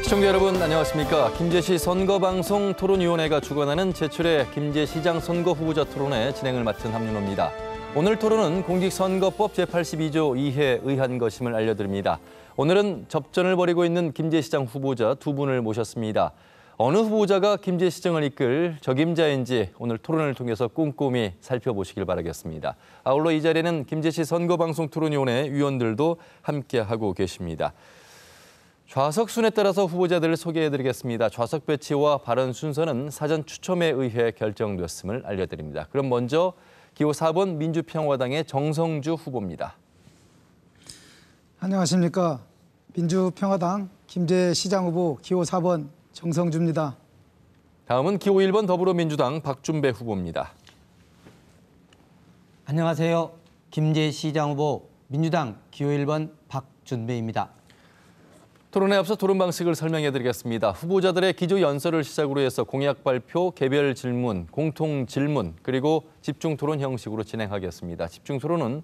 시청자 여러분 안녕하십니까. 김제시 선거방송 토론위원회가 주관하는 제출의 김제시장 선거 후보자 토론회 진행을 맡은 함윤호입니다. 오늘 토론은 공직선거법 제82조 2에 의한 것임을 알려드립니다. 오늘은 접전을 벌이고 있는 김제시장 후보자 두 분을 모셨습니다. 어느 후보자가 김제시장을 이끌 적임자인지 오늘 토론을 통해서 꼼꼼히 살펴보시길 바라겠습니다. 아울러 이 자리에는 김제시 선거방송 토론위원회 위원들도 함께하고 계십니다. 좌석 순에 따라서 후보자들을 소개해드리겠습니다. 좌석 배치와 발언 순서는 사전 추첨에 의해 결정됐음을 알려드립니다. 그럼 먼저 기호 4번 민주평화당의 정성주 후보입니다. 안녕하십니까. 민주평화당 김제시장 후보 기호 4번 정성주입니다. 다음은 기호 1번 더불어민주당 박준배 후보입니다. 안녕하세요. 김제시장 후보 민주당 기호 1번 박준배입니다. 토론에 앞서 토론 방식을 설명해드리겠습니다. 후보자들의 기조 연설을 시작으로 해서 공약 발표, 개별 질문, 공통 질문, 그리고 집중 토론 형식으로 진행하겠습니다. 집중 토론은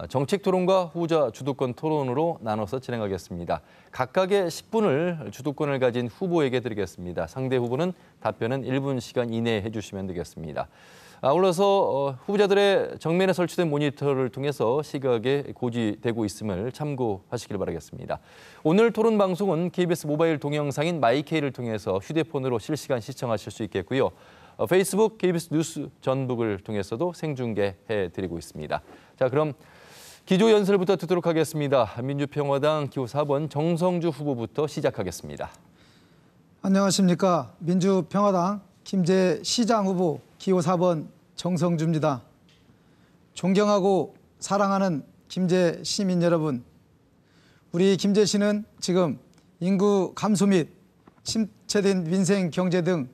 정책 토론과 후보자 주도권 토론으로 나눠서 진행하겠습니다. 각각의 10분을 주도권을 가진 후보에게 드리겠습니다. 상대 후보는 답변은 1분 시간 이내에 해주시면 되겠습니다. 아울러서 후보자들의 정면에 설치된 모니터를 통해서 시각에 고지되고 있음을 참고하시길 바라겠습니다. 오늘 토론 방송은 KBS 모바일 동영상인 마이케이를 통해서 휴대폰으로 실시간 시청하실 수 있겠고요. 페이스북 KBS 뉴스 전북을 통해서도 생중계해드리고 있습니다. 자, 그럼 기조 연설부터 듣도록 하겠습니다. 민주평화당 기호 4번 정성주 후보부터 시작하겠습니다. 안녕하십니까. 민주평화당 김제시장 후보 기호 4번 정성주입니다. 존경하고 사랑하는 김제 시민 여러분, 우리 김제시는 지금 인구 감소 및 침체된 민생 경제 등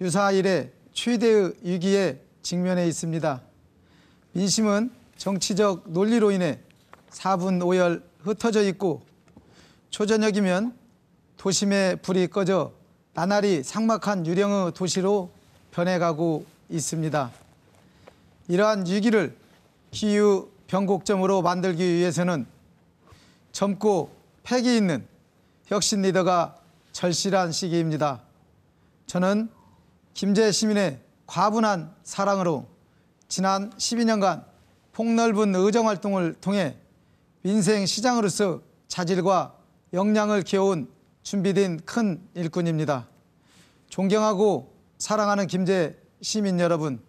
유사 이래 최대의 위기에 직면해 있습니다. 민심은 정치적 논리로 인해 4분 5열 흩어져 있고 초저녁이면 도심의 불이 꺼져 나날이 삭막한 유령의 도시로 변해가고 있습니다. 이러한 위기를 기후 변곡점으로 만들기 위해서는 젊고 패기 있는 혁신 리더가 절실한 시기입니다. 저는 김제 시민의 과분한 사랑으로 지난 12년간 폭넓은 의정활동을 통해 민생 시장으로서 자질과 역량을 키워온 준비된 큰 일꾼입니다. 존경하고 사랑하는 김제 시민 여러분,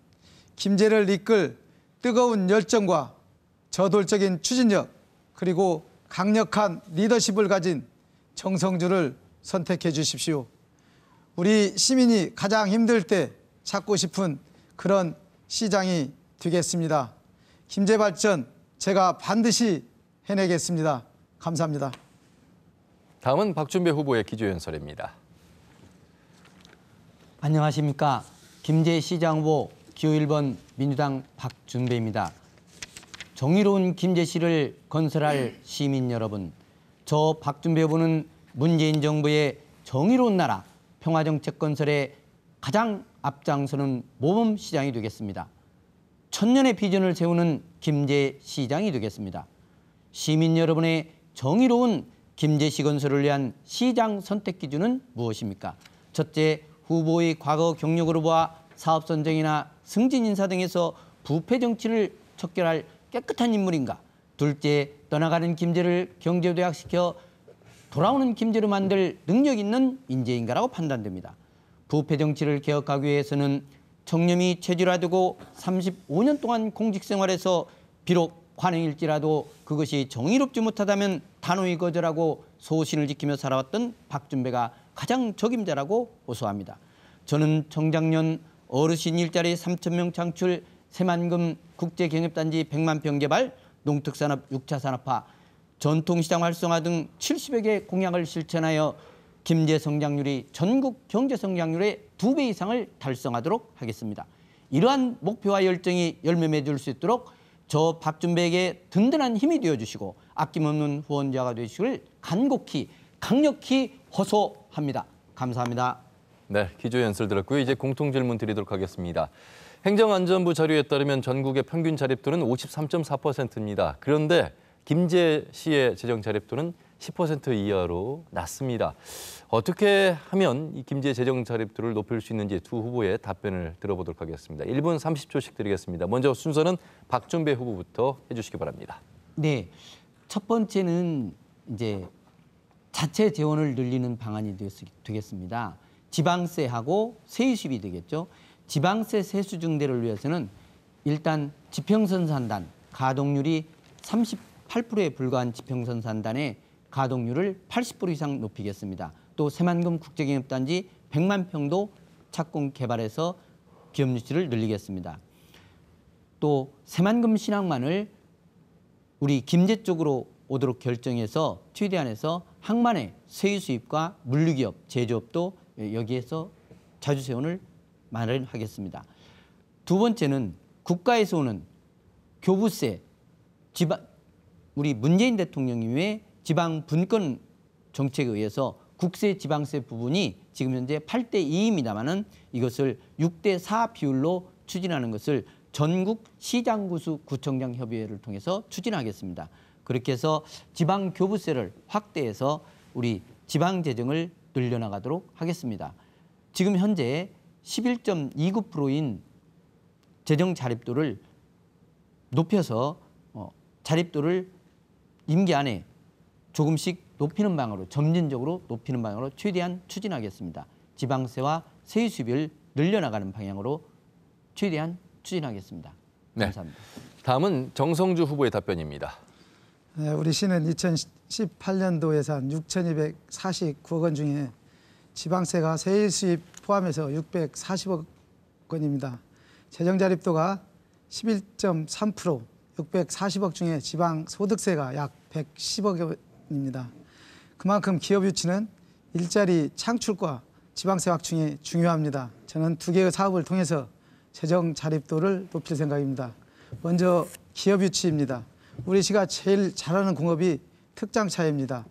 김제를 이끌 뜨거운 열정과 저돌적인 추진력 그리고 강력한 리더십을 가진 정성주를 선택해 주십시오. 우리 시민이 가장 힘들 때 찾고 싶은 그런 시장이 되겠습니다. 김제 발전 제가 반드시 해내겠습니다. 감사합니다. 다음은 박준배 후보의 기조 연설입니다. 안녕하십니까. 김제시장 후보 기호 1번 민주당 박준배입니다. 정의로운 김제시를 건설할 시민 여러분, 저 박준배 후보는 문재인 정부의 정의로운 나라 평화정책 건설에 가장 앞장서는 모범시장이 되겠습니다. 천년의 비전을 세우는 김제시장이 되겠습니다. 시민 여러분의 정의로운 김제시 건설을 위한 시장 선택 기준은 무엇입니까? 첫째, 후보의 과거 경력으로 보아 사업 선정이나 승진 인사 등에서 부패 정치를 척결할 깨끗한 인물인가? 둘째, 떠나가는 김제를 경제도약시켜 돌아오는 김제로 만들 능력 있는 인재인가라고 판단됩니다. 부패 정치를 개혁하기 위해서는 청렴이 체질화되고 35년 동안 공직생활에서 비록 관행일지라도 그것이 정의롭지 못하다면 단호히 거절하고 소신을 지키며 살아왔던 박준배가 가장 적임자라고 호소합니다. 저는 청작년 어르신 일자리 3,000명 창출, 새만금 국제경협단지 100만 평 개발, 농특산업 6차 산업화, 전통시장 활성화 등 70여 개 공약을 실천하여 김제 성장률이 전국 경제 성장률의 2배 이상을 달성하도록 하겠습니다. 이러한 목표와 열정이 열매 맺을 수 있도록 저 박준배에게 든든한 힘이 되어주시고 아낌없는 후원자가 되시길 간곡히 강력히 호소합니다. 감사합니다. 네, 기조 연설 들었고요. 이제 공통 질문 드리도록 하겠습니다. 행정안전부 자료에 따르면 전국의 평균 자립도는 53.4%입니다. 그런데 김제시의 재정 자립도는 10% 이하로 낮습니다. 어떻게 하면 이 김제 재정 자립도를 높일 수 있는지 두 후보의 답변을 들어보도록 하겠습니다. 1분 30초씩 드리겠습니다. 먼저 순서는 박준배 후보부터 해주시기 바랍니다. 네, 첫 번째는 이제 자체 재원을 늘리는 방안이 되겠습니다. 지방세하고 세유수입이 되겠죠. 지방세 세수 증대를 위해서는 일단 지평선 산단 가동률이 38%에 불과한 지평선 산단의 가동률을 80% 이상 높이겠습니다. 또 새만금 국제경협단지 100만 평도 착공 개발해서 기업 유치를 늘리겠습니다. 또 새만금 신항만을 우리 김제 쪽으로 오도록 결정해서 최대한해서 항만의 세유 수입과 물류기업, 제조업도 여기에서 자주세원을 마련하겠습니다. 두 번째는 국가에서 오는 교부세, 우리 문재인 대통령님의 지방 분권 정책에 의해서 국세 지방세 부분이 지금 현재 8대 2입니다만은 이것을 6대 4 비율로 추진하는 것을 전국 시장구수 구청장 협의회를 통해서 추진하겠습니다. 그렇게 해서 지방 교부세를 확대해서 우리 지방 재정을 늘려나가도록 하겠습니다. 지금 현재 11.29%인 재정 자립도를 높여서 자립도를 임기 안에 조금씩 높이는 방향으로 점진적으로 높이는 방향으로 최대한 추진하겠습니다. 지방세와 세유 수입을 늘려나가는 방향으로 최대한 추진하겠습니다. 감사합니다. 네. 다음은 정성주 후보의 답변입니다. 네, 우리 시는 2018년도 예산 6,249억 원 중에 지방세가 세일 수입 포함해서 640억 원입니다. 재정 자립도가 11.3%, 640억 중에 지방 소득세가 약 110억 원입니다. 그만큼 기업 유치는 일자리 창출과 지방세 확충이 중요합니다. 저는 두 개의 사업을 통해서 재정 자립도를 높일 생각입니다. 먼저 기업 유치입니다. 우리 시가 제일 잘하는 공업이 특장차입니다.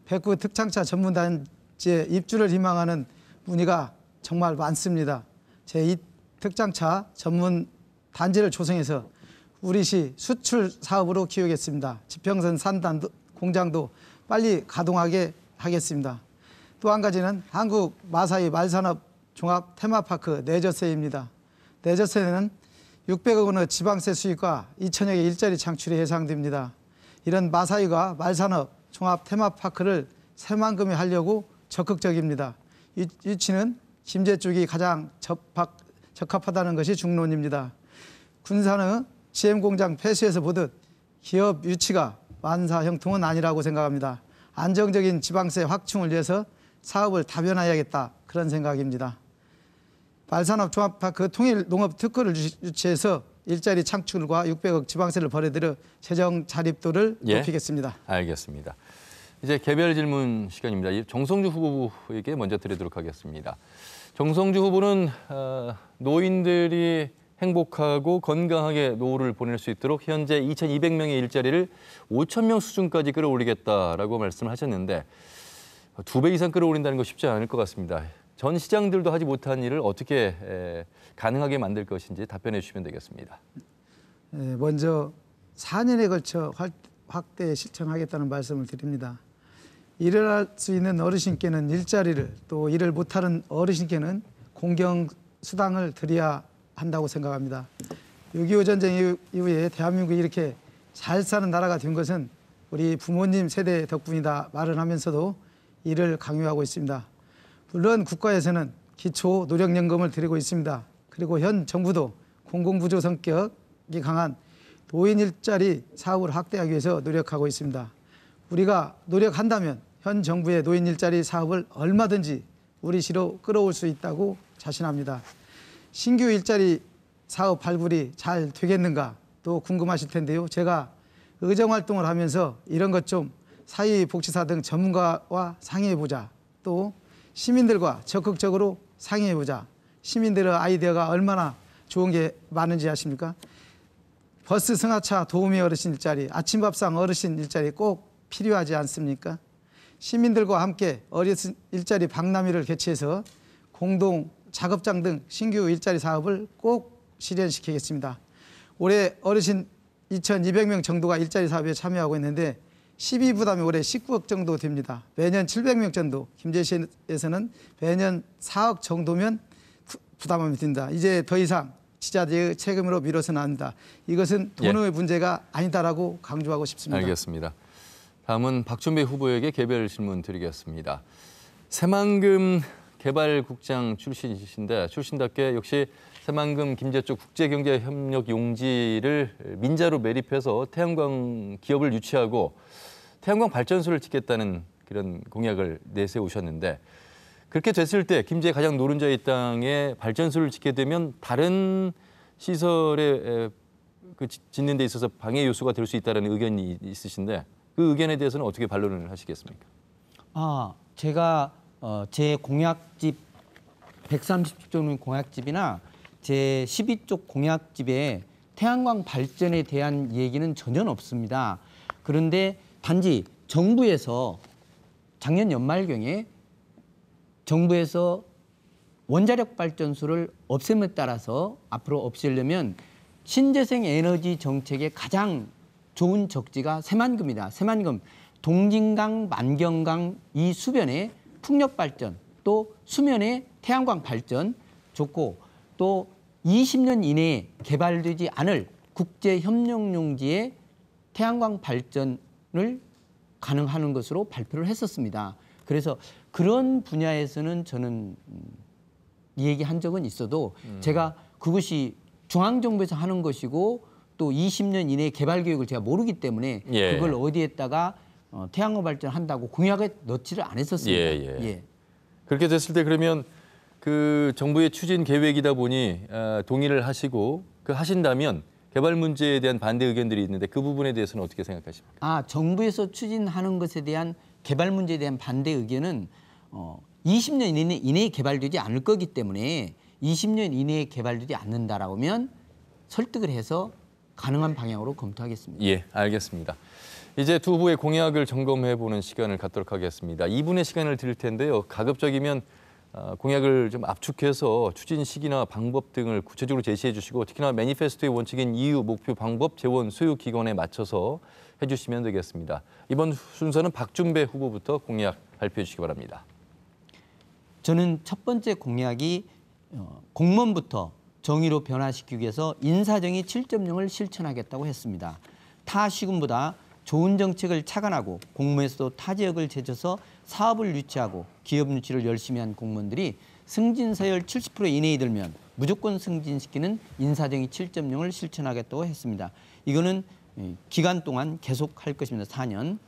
백구 특장차 전문단지에 입주를 희망하는 문의가 정말 많습니다. 제 이 특장차 전문 단지를 조성해서 우리 시 수출 사업으로 키우겠습니다. 지평선 산단 공장도 빨리 가동하게 하겠습니다. 또 한 가지는 한국 마사이 말산업 종합 테마파크 내저세입니다. 내저세는 600억 원의 지방세 수익과 2천여 개 일자리 창출이 예상됩니다. 이런 마사이가 말산업 종합 테마파크를 새만금에 하려고 적극적입니다. 유치는 김제 쪽이 가장 적합하다는 것이 중론입니다. 군산의 GM공장 폐쇄에서 보듯 기업 유치가 만사형통은 아니라고 생각합니다. 안정적인 지방세 확충을 위해서 사업을 다변화해야겠다 그런 생각입니다. 말산업 종합파크 통일 농업 특허를 유치해서 일자리 창출과 600억 지방세를 벌여들여 재정 자립도를 높이겠습니다. 알겠습니다. 이제 개별 질문 시간입니다. 정성주 후보에게 먼저 드리도록 하겠습니다. 정성주 후보는 노인들이 행복하고 건강하게 노후를 보낼 수 있도록 현재 2,200명의 일자리를 5,000명 수준까지 끌어올리겠다라고 말씀하셨는데 2배 이상 끌어올린다는 거 쉽지 않을 것 같습니다. 전 시장들도 하지 못한 일을 어떻게 가능하게 만들 것인지 답변해 주시면 되겠습니다. 먼저 4년에 걸쳐 확대 실천하겠다는 말씀을 드립니다. 일을 할 수 있는 어르신께는 일자리를, 또 일을 못하는 어르신께는 공경수당을 드려야 한다고 생각합니다. 6.25 전쟁 이후에 대한민국이 이렇게 잘 사는 나라가 된 것은 우리 부모님 세대 덕분이다 말을 하면서도 이를 강요하고 있습니다. 물론 국가에서는 기초 노령연금을 드리고 있습니다. 그리고 현 정부도 공공부조 성격이 강한 노인 일자리 사업을 확대하기 위해서 노력하고 있습니다. 우리가 노력한다면 현 정부의 노인 일자리 사업을 얼마든지 우리 시로 끌어올 수 있다고 자신합니다. 신규 일자리 사업 발굴이 잘 되겠는가 또 궁금하실 텐데요. 제가 의정활동을 하면서 이런 것 좀 사회복지사 등 전문가와 상의해보자. 또 시민들과 적극적으로 상의해보자. 시민들의 아이디어가 얼마나 좋은 게 많은지 아십니까? 버스 승하차 도우미 어르신 일자리, 아침밥상 어르신 일자리 꼭 필요하지 않습니까? 시민들과 함께 어르신 일자리 박람회를 개최해서 공동 작업장 등 신규 일자리 사업을 꼭 실현시키겠습니다. 올해 어르신 2,200명 정도가 일자리 사업에 참여하고 있는데 12부담이 올해 19억 정도 됩니다. 매년 700명 정도, 김제시에서는 매년 4억 정도면 부담하면 된다. 이제 더 이상 지자체의 책임으로 미뤄서는 안 된다. 이것은 돈의 문제가 아니다라고 강조하고 싶습니다. 알겠습니다. 다음은 박준배 후보에게 개별 질문 드리겠습니다. 새만금 개발국장 출신이신데 출신답게 역시 새만금 김제 쪽 국제경제협력 용지를 민자로 매립해서 태양광 기업을 유치하고 태양광 발전소를 짓겠다는 그런 공약을 내세우셨는데 그렇게 됐을 때 김제 가장 노른자의 땅에 발전소를 짓게 되면 다른 시설에 짓는 데 있어서 방해 요소가 될 수 있다는 의견이 있으신데 그 의견에 대해서는 어떻게 반론을 하시겠습니까? 제가 제 공약집 130조는 공약집이나 제 12쪽 공약집에 태양광 발전에 대한 얘기는 전혀 없습니다. 그런데 단지 정부에서 작년 연말경에 정부에서 원자력 발전소를 없앰에 따라서 앞으로 없애려면 신재생 에너지 정책의 가장 좋은 적지가 새만금이다. 새만금, 동진강, 만경강 이 수변에 풍력 발전, 또 수면에 태양광 발전 좋고 또 20년 이내에 개발되지 않을 국제협력용지에 태양광 발전을 가능하는 것으로 발표를 했었습니다. 그래서 그런 분야에서는 저는 얘기한 적은 있어도 제가 그것이 중앙정부에서 하는 것이고 또 20년 이내에 개발 계획을 제가 모르기 때문에 그걸 어디에다가 태양광 발전한다고 공약에 넣지를 않았었습니다. 그렇게 됐을 때 그러면 그 정부의 추진 계획이다 보니 동의를 하시고 하신다면 개발 문제에 대한 반대 의견들이 있는데 그 부분에 대해서는 어떻게 생각하십니까? 정부에서 추진하는 것에 대한 개발 문제에 대한 반대 의견은 20년 이내에 개발되지 않을 거기 때문에 20년 이내에 개발되지 않는다라고 하면 설득을 해서 가능한 방향으로 검토하겠습니다. 예, 알겠습니다. 이제 두 후보의 공약을 점검해보는 시간을 갖도록 하겠습니다. 2분의 시간을 드릴 텐데요. 가급적이면 공약을 좀 압축해서 추진 시기나 방법 등을 구체적으로 제시해 주시고 특히나 매니페스토의 원칙인 이유, 목표, 방법, 재원, 소요 기간에 맞춰서 해주시면 되겠습니다. 이번 순서는 박준배 후보부터 공약 발표해 주시기 바랍니다. 저는 첫 번째 공약이 공무원부터 정의로 변화시키기 위해서 인사정의 7.0을 실천하겠다고 했습니다. 타 시군보다 좋은 정책을 착안하고 공무원에서도 타 지역을 제쳐서 사업을 유치하고 기업 유치를 열심히 한 공무원들이 승진 서열 70% 이내에 들면 무조건 승진시키는 인사정의 7.0을 실천하겠다고 했습니다. 이거는 기간 동안 계속할 것입니다. 4년.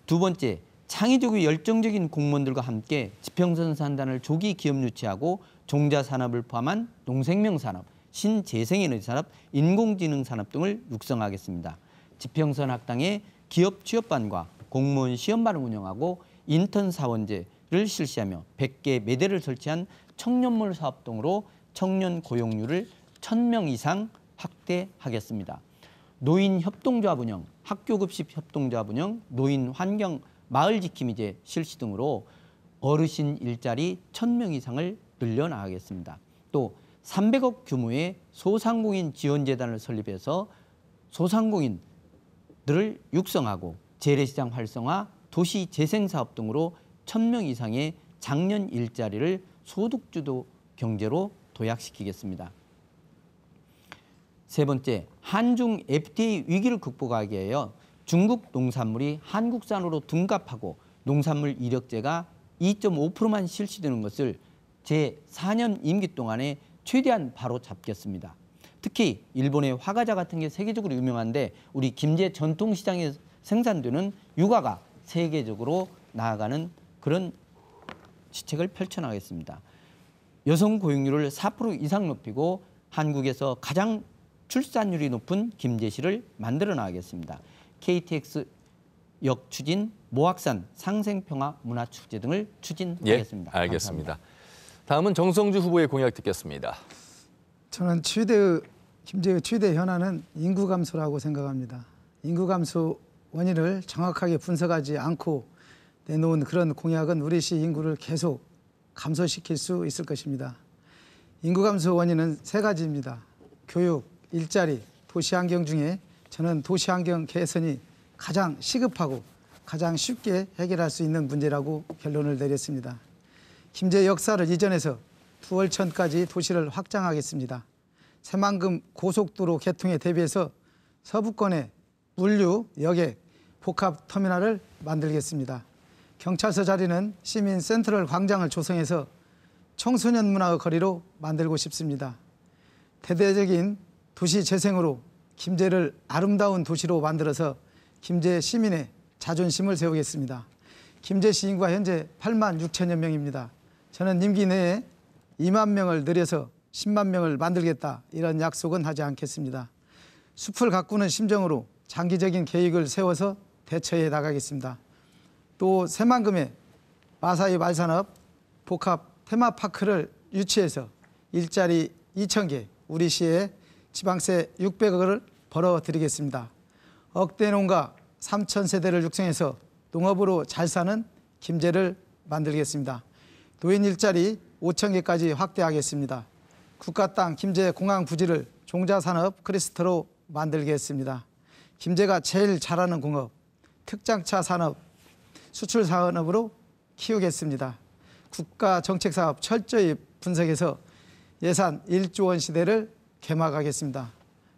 두 번째, 창의적이고 열정적인 공무원들과 함께 지평선산단을 조기 기업 유치하고 종자산업을 포함한 농생명산업, 신재생에너지산업, 인공지능산업 등을 육성하겠습니다. 지평선 학당에 기업 취업반과 공무원 시험반을 운영하고 인턴 사원제를 실시하며 100개 매대를 설치한 청년몰 사업 등으로 청년 고용률을 1000명 이상 확대하겠습니다. 노인 협동조합 운영, 학교급식 협동조합 운영, 노인 환경 마을 지킴이제 실시 등으로 어르신 일자리 1000명 이상을 늘려나가겠습니다. 또 300억 규모의 소상공인 지원재단을 설립해서 소상공인들을 육성하고 재래시장 활성화, 도시 재생사업 등으로 1000명 이상의 장년 일자리를 소득주도 경제로 도약시키겠습니다. 세 번째, 한중 FTA 위기를 극복하기 위하여 중국 농산물이 한국산으로 둔갑하고 농산물 이력제가 2.5%만 실시되는 것을 제4년 임기 동안에 최대한 바로 잡겠습니다. 특히 일본의 화과자 같은 게 세계적으로 유명한데 우리 김제 전통시장에 생산되는 유과가 세계적으로 나아가는 그런 시책을 펼쳐나가겠습니다. 여성 고용률을 4% 이상 높이고 한국에서 가장 출산율이 높은 김제시를 만들어 나가겠습니다. KTX 역 추진, 모악산 상생평화 문화축제 등을 추진하겠습니다. 예, 알겠습니다. 감사합니다. 다음은 정성주 후보의 공약 듣겠습니다. 저는 김제의 최대 현안은 인구 감소라고 생각합니다. 인구 감소 원인을 정확하게 분석하지 않고 내놓은 그런 공약은 우리 시 인구를 계속 감소시킬 수 있을 것입니다. 인구 감소 원인은 세 가지입니다. 교육, 일자리, 도시환경 중에 저는 도시환경 개선이 가장 시급하고 가장 쉽게 해결할 수 있는 문제라고 결론을 내렸습니다. 김제 역사를 이전해서 두월천까지 도시를 확장하겠습니다. 새만금 고속도로 개통에 대비해서 서부권에 물류, 여객, 복합터미널을 만들겠습니다. 경찰서 자리는 시민 센트럴 광장을 조성해서 청소년 문화의 거리로 만들고 싶습니다. 대대적인 도시 재생으로 김제를 아름다운 도시로 만들어서 김제 시민의 자존심을 세우겠습니다. 김제 시인구가 현재 8만 6천여 명입니다. 저는 임기 내에 2만 명을 늘려서 10만 명을 만들겠다, 이런 약속은 하지 않겠습니다. 숲을 가꾸는 심정으로 장기적인 계획을 세워서 대처해 나가겠습니다. 또 새만금에 마사이 말산업 복합 테마파크를 유치해서 일자리 2,000개, 우리 시에 지방세 600억을 벌어드리겠습니다. 억대 농가 3,000세대를 육성해서 농업으로 잘 사는 김제를 만들겠습니다. 노인 일자리 5,000개까지 확대하겠습니다. 국가 땅 김제 공항 부지를 종자산업 클러스터로 만들겠습니다. 김제가 제일 잘하는 공업, 특장차 산업, 수출 산업으로 키우겠습니다. 국가 정책 사업 철저히 분석해서 예산 1조 원 시대를 개막하겠습니다.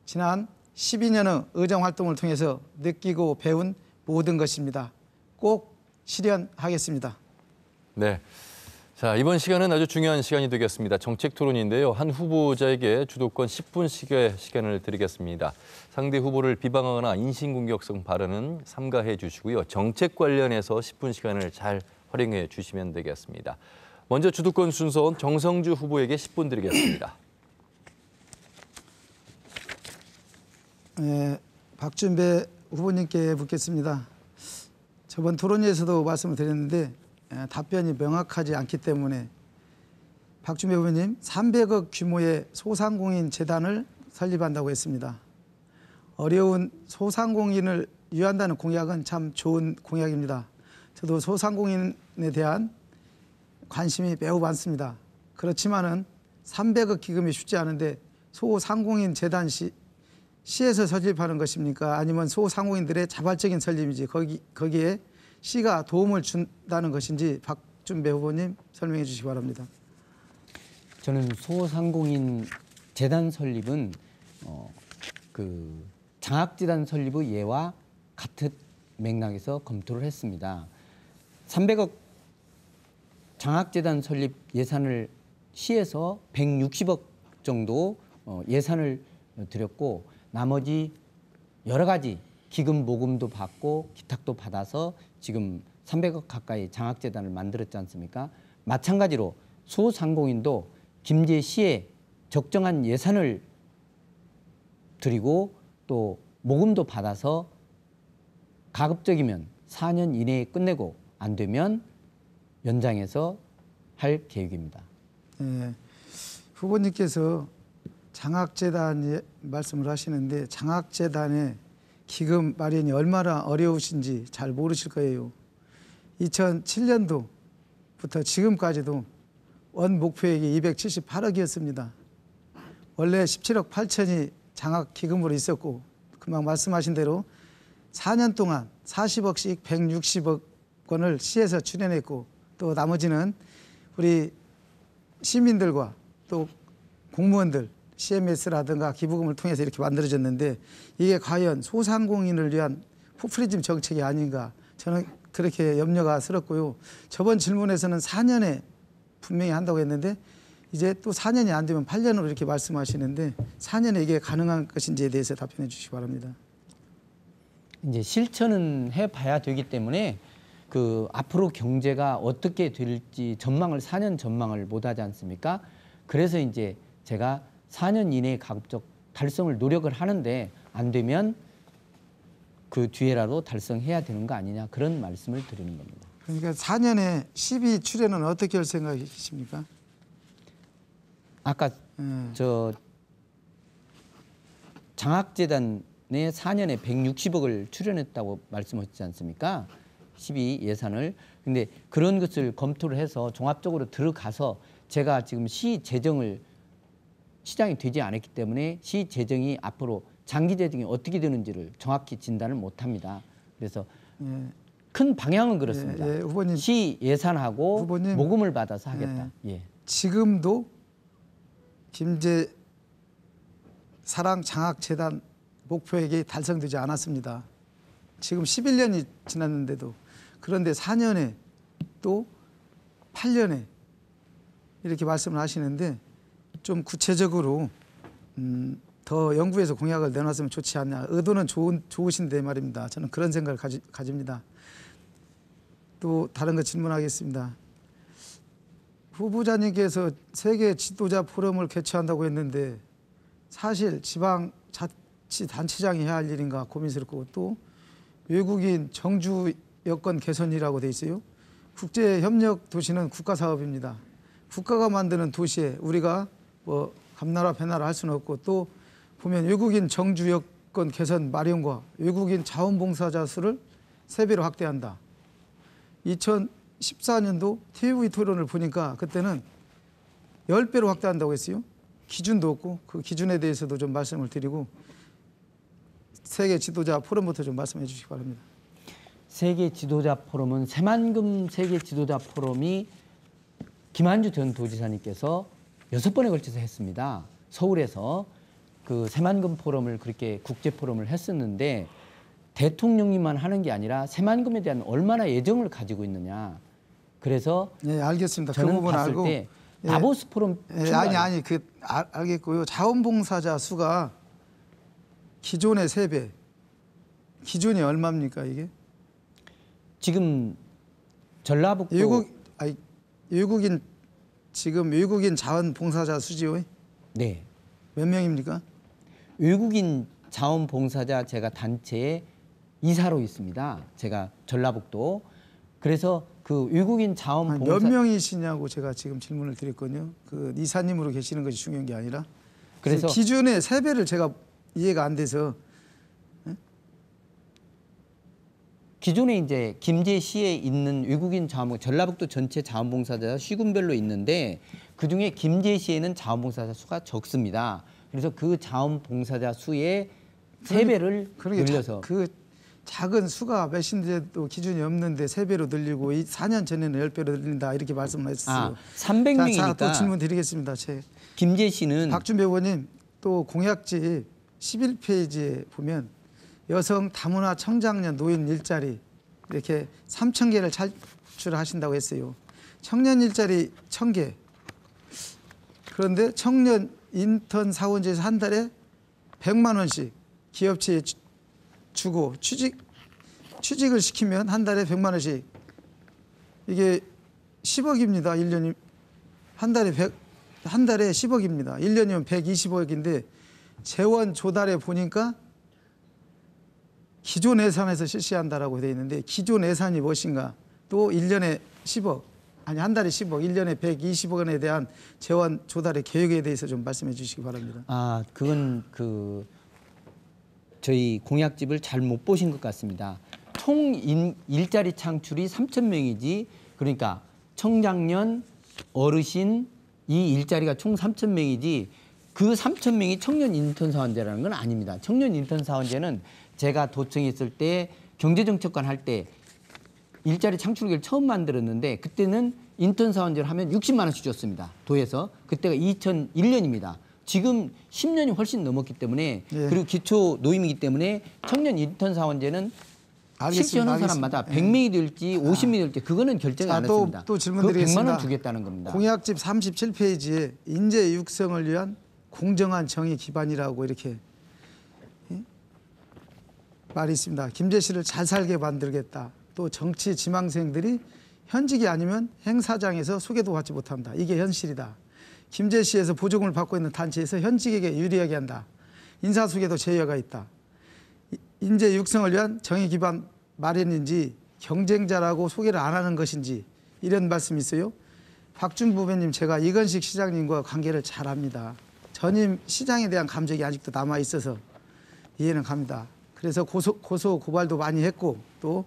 지난 12년의 의정 활동을 통해서 느끼고 배운 모든 것입니다. 꼭 실현하겠습니다. 네. 자, 이번 시간은 아주 중요한 시간이 되겠습니다. 정책 토론인데요. 한 후보자에게 주도권 10분씩의 시간을 드리겠습니다. 상대 후보를 비방하거나 인신공격성 발언은 삼가해 주시고요. 정책 관련해서 10분 시간을 잘 활용해 주시면 되겠습니다. 먼저 주도권 순서 정성주 후보에게 10분 드리겠습니다. 네, 박준배 후보님께 묻겠습니다. 저번 토론회에서도 말씀을 드렸는데 답변이 명확하지 않기 때문에 박준배 후보님 300억 규모의 소상공인 재단을 설립한다고 했습니다. 어려운 소상공인을 위한다는 공약은 참 좋은 공약입니다. 저도 소상공인에 대한 관심이 매우 많습니다. 그렇지만은 300억 기금이 쉽지 않은데 소상공인 재단 시에서 설립하는 것입니까? 아니면 소상공인들의 자발적인 설립인지 거기에 시가 도움을 준다는 것인지 박준배 후보님 설명해 주시기 바랍니다. 저는 소상공인 재단 설립은 그 장학재단 설립의 예와 같은 맥락에서 검토를 했습니다. 300억 장학재단 설립 예산을 시에서 160억 정도 예산을 드렸고 나머지 여러 가지 기금 모금도 받고 기탁도 받아서 지금 300억 가까이 장학재단을 만들었지 않습니까? 마찬가지로 소상공인도 김제시에 적정한 예산을 드리고 또 모금도 받아서 가급적이면 4년 이내에 끝내고 안 되면 연장해서 할 계획입니다. 네, 후보님께서 장학재단 말씀을 하시는데 장학재단의 기금 마련이 얼마나 어려우신지 잘 모르실 거예요. 2007년도부터 지금까지도 원 목표액이 278억이었습니다. 원래 17억 8천이 장학기금으로 있었고 금방 말씀하신 대로 4년 동안 40억씩 160억 원을 시에서 출연했고 또 나머지는 우리 시민들과 또 공무원들 CMS라든가 기부금을 통해서 이렇게 만들어졌는데 이게 과연 소상공인을 위한 포퓰리즘 정책이 아닌가 저는 그렇게 염려가 스럽고요. 저번 질문에서는 4년에 분명히 한다고 했는데 이제 또 4년이 안 되면 8년으로 이렇게 말씀하시는데 4년에 이게 가능한 것인지에 대해서 답변해 주시기 바랍니다. 이제 실천은 해봐야 되기 때문에 그 앞으로 경제가 어떻게 될지 전망을 4년 전망을 못하지 않습니까? 그래서 이제 제가 4년 이내에 가급적 달성을 노력을 하는데 안 되면 그 뒤에라도 달성해야 되는 거 아니냐 그런 말씀을 드리는 겁니다. 그러니까 4년에 12 출연은 어떻게 할 생각이십니까? 아까 저 장학재단에 4년에 160억을 출연했다고 말씀하셨지 않습니까? 12 예산을. 근데 그런 것을 검토를 해서 종합적으로 들어가서 제가 지금 시 재정을 시장이 되지 않았기 때문에 시 재정이 앞으로 장기 재정이 어떻게 되는지를 정확히 진단을 못합니다. 그래서 예, 큰 방향은 그렇습니다. 예, 후보님. 시 예산하고 후보님. 모금을 받아서 하겠다. 예. 지금도 김제 사랑 장학재단 목표액이 달성되지 않았습니다. 지금 11년이 지났는데도. 그런데 4년에 또 8년에 이렇게 말씀을 하시는데 좀 구체적으로 더 연구해서 공약을 내놨으면 좋지 않냐. 의도는 좋으신데 말입니다. 저는 그런 생각을 가집니다. 또 다른 거 질문하겠습니다. 후보자님께서 세계 지도자 포럼을 개최한다고 했는데 사실 지방자치단체장이 해야 할 일인가 고민스럽고, 또 외국인 정주 여건 개선이라고 돼 있어요. 국제협력 도시는 국가사업입니다. 국가가 만드는 도시에 우리가 뭐 감나라 배나라 할 수는 없고, 또 보면 외국인 정주 여건 개선 마련과 외국인 자원봉사자 수를 3배로 확대한다. 2014년도 TV 토론을 보니까 그때는 10배로 확대한다고 했어요. 기준도 없고 그 기준에 대해서도 좀 말씀을 드리고, 세계 지도자 포럼부터 좀 말씀해 주시기 바랍니다. 세계 지도자 포럼은 새만금 세계 지도자 포럼이 김한주 전 도지사님께서 6번에 걸쳐서 했습니다. 서울에서 그 새만금 포럼을 그렇게 국제 포럼을 했었는데, 대통령님만 하는 게 아니라 새만금에 대한 얼마나 애정을 가지고 있느냐. 그래서 네, 알겠습니다. 그 저는 부분 봤을 알고. 때 예. 다보스 포럼 예, 아니 알겠고요. 자원봉사자 수가 기존의 3배. 기준이 얼마입니까 이게? 지금 전라북도 외국인 지금 외국인 자원봉사자 수지요? 네. 몇 명입니까? 외국인 자원봉사자 제가 단체에 이사로 있습니다. 제가 전라북도. 그래서 그 외국인 자원봉사 몇 명이시냐고 제가 지금 질문을 드렸거든요. 그 이사님으로 계시는 것이 중요한 게 아니라. 그래서 기준의 3배를 제가 이해가 안 돼서. 기존에 이제 김제시에 있는 외국인 전라북도 전체 자원봉사자 시군별로 있는데, 그중에 김제시에는 자원봉사자 수가 적습니다. 그래서 그 자원봉사자 수의 3배를 늘려서 그 작은 수가 몇인데도 기준이 없는데 3배로 늘리고 4년 전에는 10배로 늘린다 이렇게 말씀을 했어요. 300명이니까. 자, 또 질문 드리겠습니다. 김제시는 박준배 의원님, 또 공약지 11페이지에 보면 여성 다문화 청장년 노인 일자리 이렇게 3,000개를 창출하신다고 했어요. 청년 일자리 1,000개. 그런데 청년 인턴 사원제에서 한 달에 100만 원씩 기업체에 주고 취직을 시키면 한 달에 100만 원씩, 이게 10억입니다. 1년이 한 달에 10억입니다. 1년이면 120억인데 재원 조달해 보니까 기존 예산에서 실시한다라고 되어 있는데, 기존 예산이 무엇인가? 또 1년에 10억, 아니 한 달에 10억, 1년에 120억 원에 대한 재원 조달의 계획에 대해서 좀 말씀해 주시기 바랍니다. 그건 저희 공약집을 잘 못 보신 것 같습니다. 총 일자리 창출이 3,000명이지, 그러니까 청장년, 어르신 이 일자리가 총 3,000명이지 그 3,000명이 청년 인턴 사원제라는 건 아닙니다. 청년 인턴 사원제는 제가 도청에 있을 때 경제정책관 할 때 일자리 창출기를 처음 만들었는데, 그때는 인턴 사원제를 하면 60만 원씩 줬습니다. 도에서. 그때가 2001년입니다. 지금 10년이 훨씬 넘었기 때문에, 예. 그리고 기초 노임이기 때문에 청년 인턴 사원제는 실시하는 사람마다 100명이 될지 50명이 될지 그거는 결정이 안 했습니다. 또 질문 드리겠습니다. 100만 원 주겠다는 겁니다. 공약집 37페이지에 인재 육성을 위한 공정한 정의 기반이라고 이렇게 말이 있습니다. 김제시를 잘 살게 만들겠다. 또 정치 지망생들이 현직이 아니면 행사장에서 소개도 받지 못한다. 이게 현실이다. 김제시에서 보조금을 받고 있는 단체에서 현직에게 유리하게 한다. 인사소개도 제외가 있다. 인재 육성을 위한 정의 기반 마련인지 경쟁자라고 소개를 안 하는 것인지 이런 말씀이 있어요. 박준 부배님, 제가 이건식 시장님과 관계를 잘 합니다. 전임 시장에 대한 감정이 아직도 남아 있어서 이해는 갑니다. 그래서 고소 고발도 많이 했고 또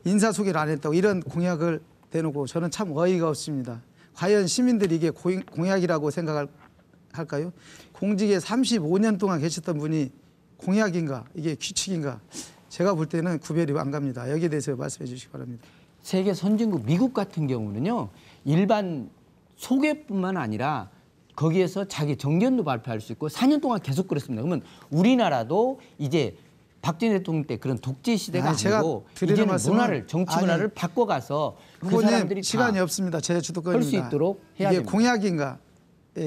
인사소개를 안 했다고 이런 공약을 대놓고 저는 참 어이가 없습니다. 과연 시민들이 이게 공약이라고 생각할까요? 공직에 35년 동안 계셨던 분이 공약인가? 이게 규칙인가? 제가 볼 때는 구별이 안 갑니다. 여기에 대해서 말씀해 주시기 바랍니다. 세계 선진국 미국 같은 경우는요. 일반 소개뿐만 아니라 거기에서 자기 정견도 발표할 수 있고 4년 동안 계속 그랬습니다. 그러면 우리나라도 이제 박정희 대통령 때 그런 독재 시대가 아니, 제가 아니고 드리는 이제는 말씀은 문화를 정치 문화를 아니, 바꿔가서 그 후보님 사람들이 시간이 다 없습니다. 제 주도권입니다. 할 수 있도록 해야 이게 됩니다. 공약인가에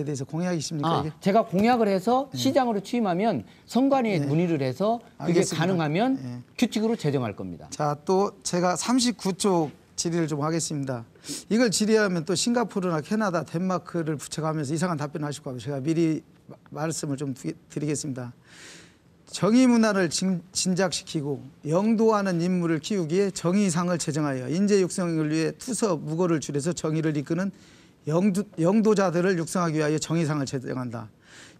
대해서 공약이십니까? 이게? 제가 공약을 해서 시장으로 취임하면 선관위에 문의를 해서 그게 알겠습니다. 가능하면 규칙으로 제정할 겁니다. 자, 또 제가 39쪽 질의를 좀 하겠습니다. 이걸 질의하면 또 싱가포르나 캐나다, 덴마크를 붙여가면서 이상한 답변을 하실 거고 제가 미리 말씀을 좀 드리겠습니다. 정의 문화를 진작시키고 영도하는 인물을 키우기에 정의상을 제정하여 인재 육성을 위해 투서 무고를 줄여서 정의를 이끄는 영도자들을 육성하기 위하여 정의상을 제정한다.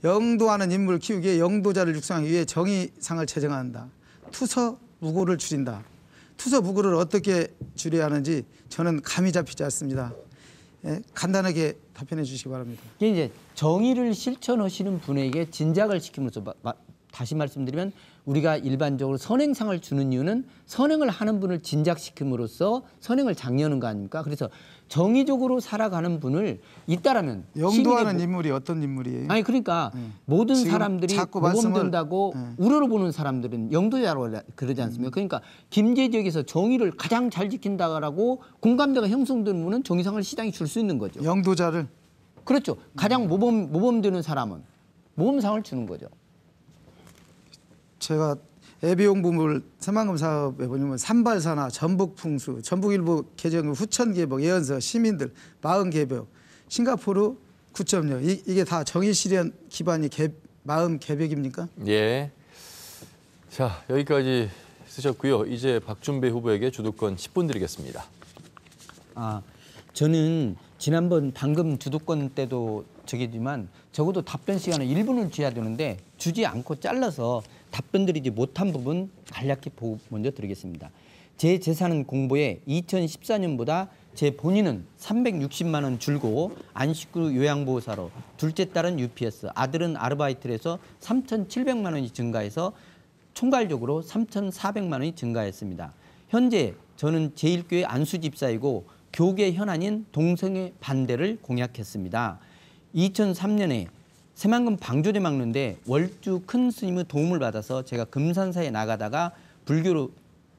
영도하는 인물을 키우기에 영도자를 육성하기 위해 정의상을 제정한다. 투서 무고를 줄인다. 투서 무고를 어떻게 줄여야 하는지 저는 감이 잡히지 않습니다. 예, 간단하게 답변해 주시기 바랍니다. 이게 이제 정의를 실천하시는 분에게 진작을 시킴으로써 다시 말씀드리면 우리가 일반적으로 선행상을 주는 이유는 선행을 하는 분을 진작시킴으로써 선행을 장려하는 거 아닙니까? 그래서 정의적으로 살아가는 분을 잇따라면 영도하는 인물이 어떤 인물이에요? 아니 그러니까 모든 지금 사람들이 자꾸 말씀을- 모범된다고 우러러 보는 사람들은 영도자로 그러지 않습니까? 그러니까 김제 지역에서 정의를 가장 잘 지킨다라고 공감대가 형성되는 분은 정의상을 시장이 줄 수 있는 거죠. 영도자를 그렇죠. 가장 모범되는 사람은 모범상을 주는 거죠. 제가 애비용부물 새만금 사업에 보면 산발사나 전북풍수, 전북일보 개정 후천 개복, 예언서, 시민들, 마음 개벽, 싱가포르 9.0 이게 다 정의 실현 기반이 마음 개벽입니까? 예. 자, 여기까지 쓰셨고요. 이제 박준배 후보에게 주도권 10분 드리겠습니다. 저는 지난번 방금 주도권 때도 저기지만 적어도 답변 시간을 1분을 줘야 되는데 주지 않고 잘라서 답변 드리지 못한 부분 간략히 보고 먼저 드리겠습니다. 제 재산은 공부에 2014년보다 제 본인은 360만 원 줄고 안식구 요양보호사로 둘째 딸은 UPS, 아들은 아르바이트를 해서 3,700만 원이 증가해서 총괄적으로 3,400만 원이 증가했습니다. 현재 저는 제1교회 안수집사이고 교계 현안인 동성애 반대를 공약했습니다. 2003년에 새만금 방조제 막는데 월주 큰 스님의 도움을 받아서 제가 금산사에 나가다가 불교로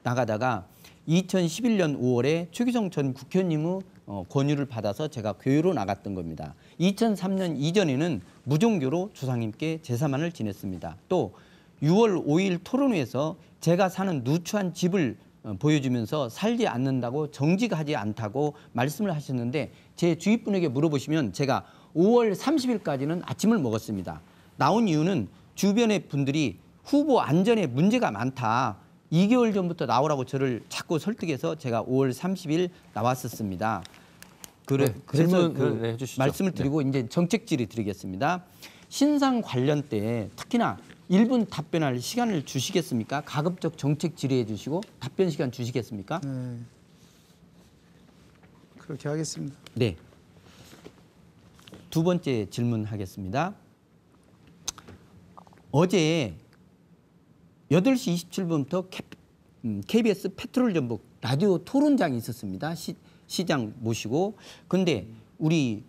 나가다가 2011년 5월에 최규성 전 국회의원님의 권유를 받아서 제가 교회로 나갔던 겁니다. 2003년 이전에는 무종교로 조상님께 제사만을 지냈습니다. 또 6월 5일 토론회에서 제가 사는 누추한 집을 보여주면서 살지 않는다고 정직하지 않다고 말씀을 하셨는데 제 주위 분에게 물어보시면 제가 5월 30일까지는 아침을 먹었습니다. 나온 이유는 주변의 분들이 후보 안전에 문제가 많다. 2개월 전부터 나오라고 저를 자꾸 설득해서 제가 5월 30일 나왔었습니다. 그래서 질문 해주시죠. 말씀을 드리고 이제 정책 질의 드리겠습니다. 신상 관련 때 특히나 1분 답변할 시간을 주시겠습니까? 가급적 정책 질의해 주시고 답변 시간 주시겠습니까? 네. 그렇게 하겠습니다. 네. 두 번째 질문하겠습니다. 어제 8시 27분부터 KBS 페트롤 전북 라디오 토론장이 있었습니다. 시장 모시고. 그런데 우리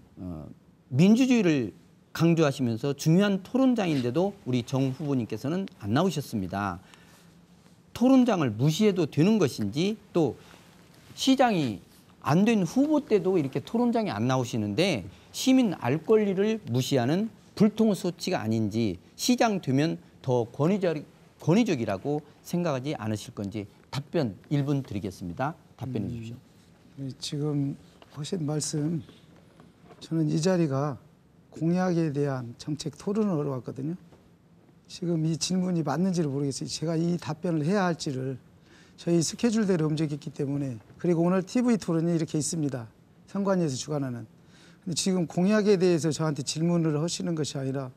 민주주의를 강조하시면서 중요한 토론장인데도 우리 정 후보님께서는 안 나오셨습니다. 토론장을 무시해도 되는 것인지 또 시장이 안 된 후보 때도 이렇게 토론장에 안 나오시는데 시민 알 권리를 무시하는 불통의 소치가 아닌지 시장 되면 더 권위적이라고 생각하지 않으실 건지 답변 1분 드리겠습니다. 답변해 주십시오. 지금 하신 말씀 저는 이 자리가 공약에 대한 정책 토론을 하러 왔거든요. 지금 이 질문이 맞는지를 모르겠어요. 제가 이 답변을 해야 할지를 저희 스케줄대로 움직였기 때문에 그리고 오늘 TV 토론이 이렇게 있습니다. 선관위에서 주관하는. 근데 지금 공약에 대해서 저한테 질문을 하시는 것이 아니라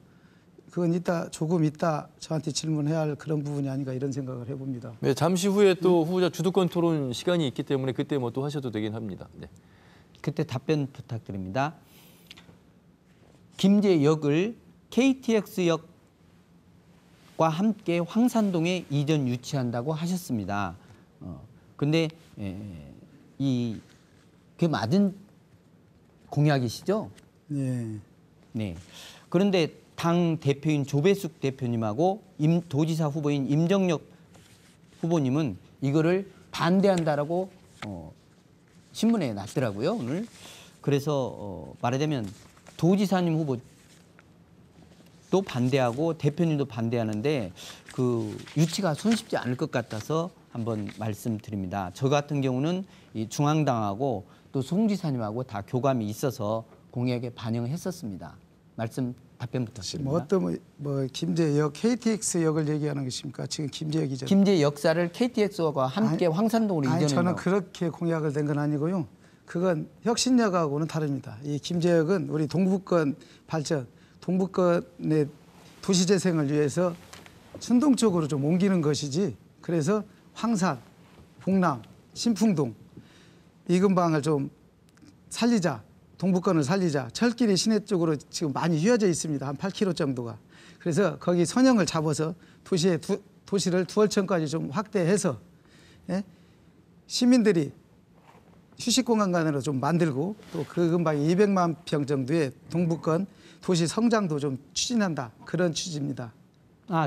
그건 조금 이따 저한테 질문해야 할 그런 부분이 아닌가 이런 생각을 해봅니다. 네, 잠시 후에 또 후보자 주도권 토론 시간이 있기 때문에 그때 뭐 또 하셔도 되긴 합니다. 네. 그때 답변 부탁드립니다. 김제역을 KTX역 함께 황산동에 이전 유치한다고 하셨습니다. 근데 그게 맞은 공약이시죠? 예. 네. 그런데 당 대표인 조배숙 대표님하고 도지사 후보인 임정혁 후보님은 이거를 반대한다라고 신문에 났더라고요, 오늘. 그래서 말하자면 도지사님 후보도 반대하고 대표님도 반대하는데 그 유치가 손쉽지 않을 것 같아서 한번 말씀드립니다. 저 같은 경우는 이 중앙당하고 또 송 지사님하고 다 교감이 있어서 공약에 반영했었습니다. 답변 부탁드립니다. 뭐 어떤 김제역 KTX역을 얘기하는 것입니까? 지금 김제역이죠. 김제 역사를 KTX와 함께 황산동으로 아니, 이전해요. 저는 그렇게 공약을 낸 건 아니고요. 그건 혁신역하고는 다릅니다. 이 김제역은 우리 동북권 발전, 동북권의 도시 재생을 위해서 순동 쪽으로 좀 옮기는 것이지. 그래서 황산, 봉남, 신풍동 이 근방을 좀 살리자. 동북권을 살리자. 철길이 시내 쪽으로 지금 많이 휘어져 있습니다. 한 8km 정도가. 그래서 거기 선형을 잡아서 도시를 두월천까지 좀 확대해서 시민들이 휴식공간으로 좀 만들고 또 그 근방에 200만 평 정도의 동북권 도시 성장도 좀 추진한다. 그런 취지입니다.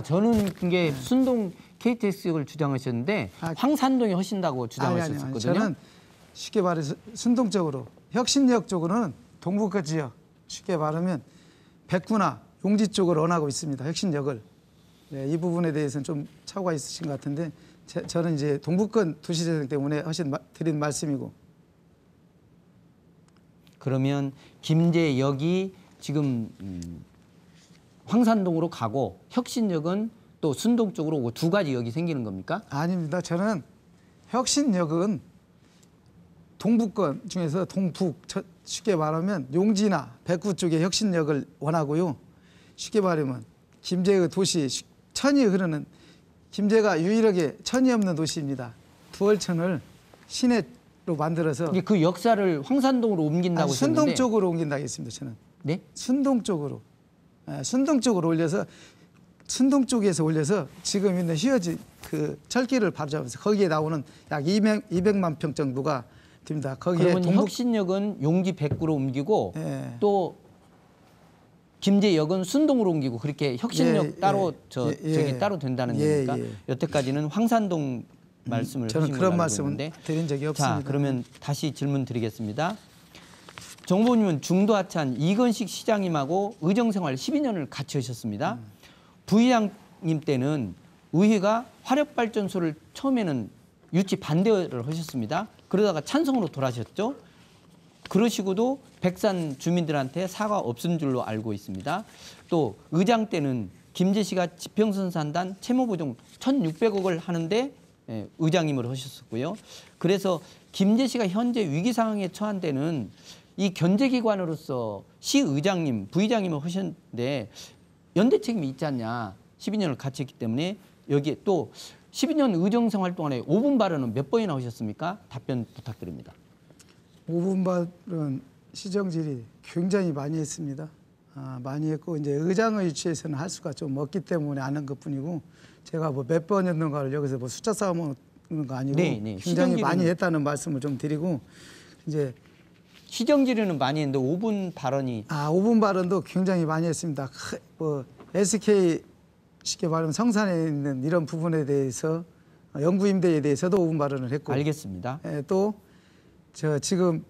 저는 그게 순동 KTX역을 주장하셨는데 황산동이 하신다고 주장하셨었거든요. 저는 쉽게 말해서 순동 쪽으로 혁신역 쪽으로는 동북권 지역 쉽게 말하면 백구나 용지 쪽을 원하고 있습니다. 혁신역을. 네, 이 부분에 대해서는 좀 차고가 있으신 것 같은데 저는 이제 동북권 도시재생 때문에 드린 말씀이고. 그러면 김제역이 지금 황산동으로 가고 혁신역은 또 순동 쪽으로 오고 두 가지 역이 생기는 겁니까? 아닙니다. 저는 혁신역은 동북권 중에서 동북 쉽게 말하면 용지나 백구 쪽의 혁신역을 원하고요. 쉽게 말하면 김제의 도시 천이 흐르는 김제가 유일하게 천이 없는 도시입니다. 두월천을 시내로 만들어서 그 역사를 황산동으로 옮긴다고 순동 하셨는데 쪽으로 옮긴다고 했습니다. 저는. 네? 순동 쪽으로. 순동 쪽으로 올려서 순동 쪽에서 올려서 지금 있는 휘어진 그 철길을 바로 잡아서 거기에 나오는 약 200만 평 정도가 됩니다. 거기에 그러면 혁신역은 용지 백구로 옮기고 예. 또 김제역은 순동으로 옮기고 그렇게 혁신역 따로 저기 따로 된다는 겁니까? 여태까지는 황산동 말씀을 저는 하신 그런 걸로 알고 말씀은 있는데. 드린 적이 없습니다. 자, 그러면 다시 질문 드리겠습니다. 정 후보님은 중도 하찬 이건식 시장님하고 의정생활 12년을 같이 하셨습니다. 부의장님 때는 의회가 화력발전소를 처음에는 유치 반대를 하셨습니다. 그러다가 찬성으로 돌아가셨죠. 그러시고도 백산 주민들한테 사과 없은 줄로 알고 있습니다. 또 의장 때는 김제시가 지평선 산단 채무보증 1,600억을 하는데 의장님을 하셨었고요. 그래서 김제시가 현재 위기 상황에 처한 데는 이 견제기관으로서 시의장님, 부의장님을 하셨는데 연대 책임이 있지 않냐. 12년을 같이 했기 때문에 여기에 또 12년 의정생활 동안에 5분 발언은 몇 번이나 하셨습니까? 답변 부탁드립니다. 5분 발언 시정질이 굉장히 많이 했습니다. 많이 했고 이제 의장의 위치에서는 할 수가 좀 없기 때문에 안 한 것뿐이고 제가 뭐 몇 번이었는가를 여기서 뭐 숫자 싸움하는 거 아니고 굉장히 많이 했다는 말씀을 좀 드리고 이제 시정질의는 많이 했는데 5분 발언이 5분 발언도 굉장히 많이 했습니다. 뭐 SK 쉽게 말하면 성산에 있는 이런 부분에 대해서 영구임대에 대해서도 5분 발언을 했고 알겠습니다. 또 저 지금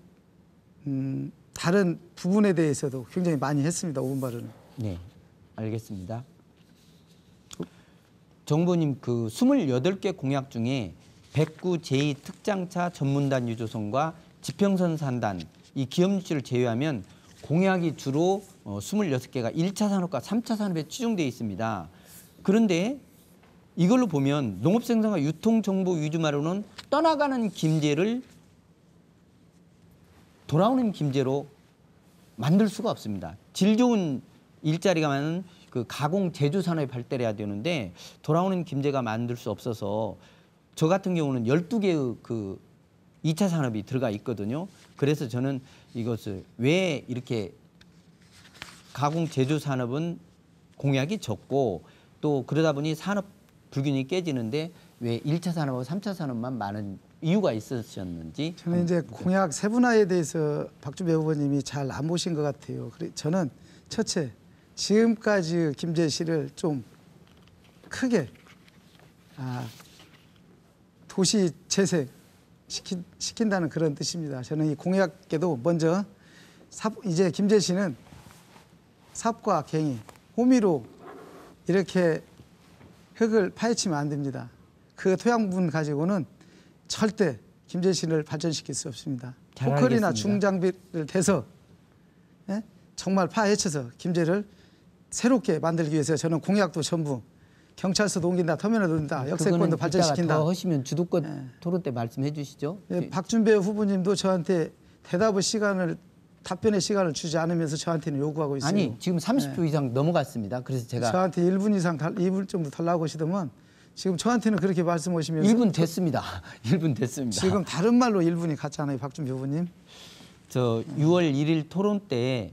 다른 부분에 대해서도 굉장히 많이 했습니다. 5분 발언을. 네, 알겠습니다. 정 후보님 그 28개 공약 중에 백구 제2특장차 전문단 유조선과 지평선 산단 이 기업유치를 제외하면 공약이 주로 26개가 1차 산업과 3차 산업에 치중되어 있습니다. 그런데 이걸로 보면 농업생산과 유통정보 위주만으로는 떠나가는 김제를 돌아오는 김제로 만들 수가 없습니다. 질 좋은 일자리가 많은 그 가공 제조 산업이 발달해야 되는데 돌아오는 김제가 만들 수 없어서 저 같은 경우는 12개의 그 2차 산업이 들어가 있거든요. 그래서 저는 이것을 왜 이렇게 가공 제조 산업은 공약이 적고 또 그러다 보니 산업 불균이 깨지는데 왜 1차 산업하고 3차 산업만 많은 이유가 있으셨는지. 저는 이제 공약 세분화에 대해서 박준배 후보님이 잘 안 보신 것 같아요. 저는 첫째, 지금까지 김제시를 좀 크게 도시 재생 시킨다는 그런 뜻입니다. 저는 이 공약에도 먼저 이제 김제시는 삽과 갱이, 호미로 이렇게 흙을 파헤치면 안 됩니다. 그 토양 부분 가지고는 절대 김제시를 발전시킬 수 없습니다. 잘 포컬이나 알겠습니다. 중장비를 대서 정말 파헤쳐서 김제를 새롭게 만들기 위해서 저는 공약도 전부 경찰서도 옮긴다, 터미널도 옮긴다, 역세권도 발전시킨다. 더 하시면 주도권 토론 때 말씀해 주시죠. 예, 박준배 후보님도 저한테 답변의 시간을 주지 않으면서 저한테는 요구하고 있어요. 아니 지금 30초 이상 넘어갔습니다. 그래서 제가 저한테 1분 이상 2분 정도 달라고 하시더만 지금 저한테는 그렇게 말씀하시면서 1분 됐습니다. 1분 됐습니다. 지금 다른 말로 1분이 같잖아요, 박준배 후보님. 저 6월 1일 토론 때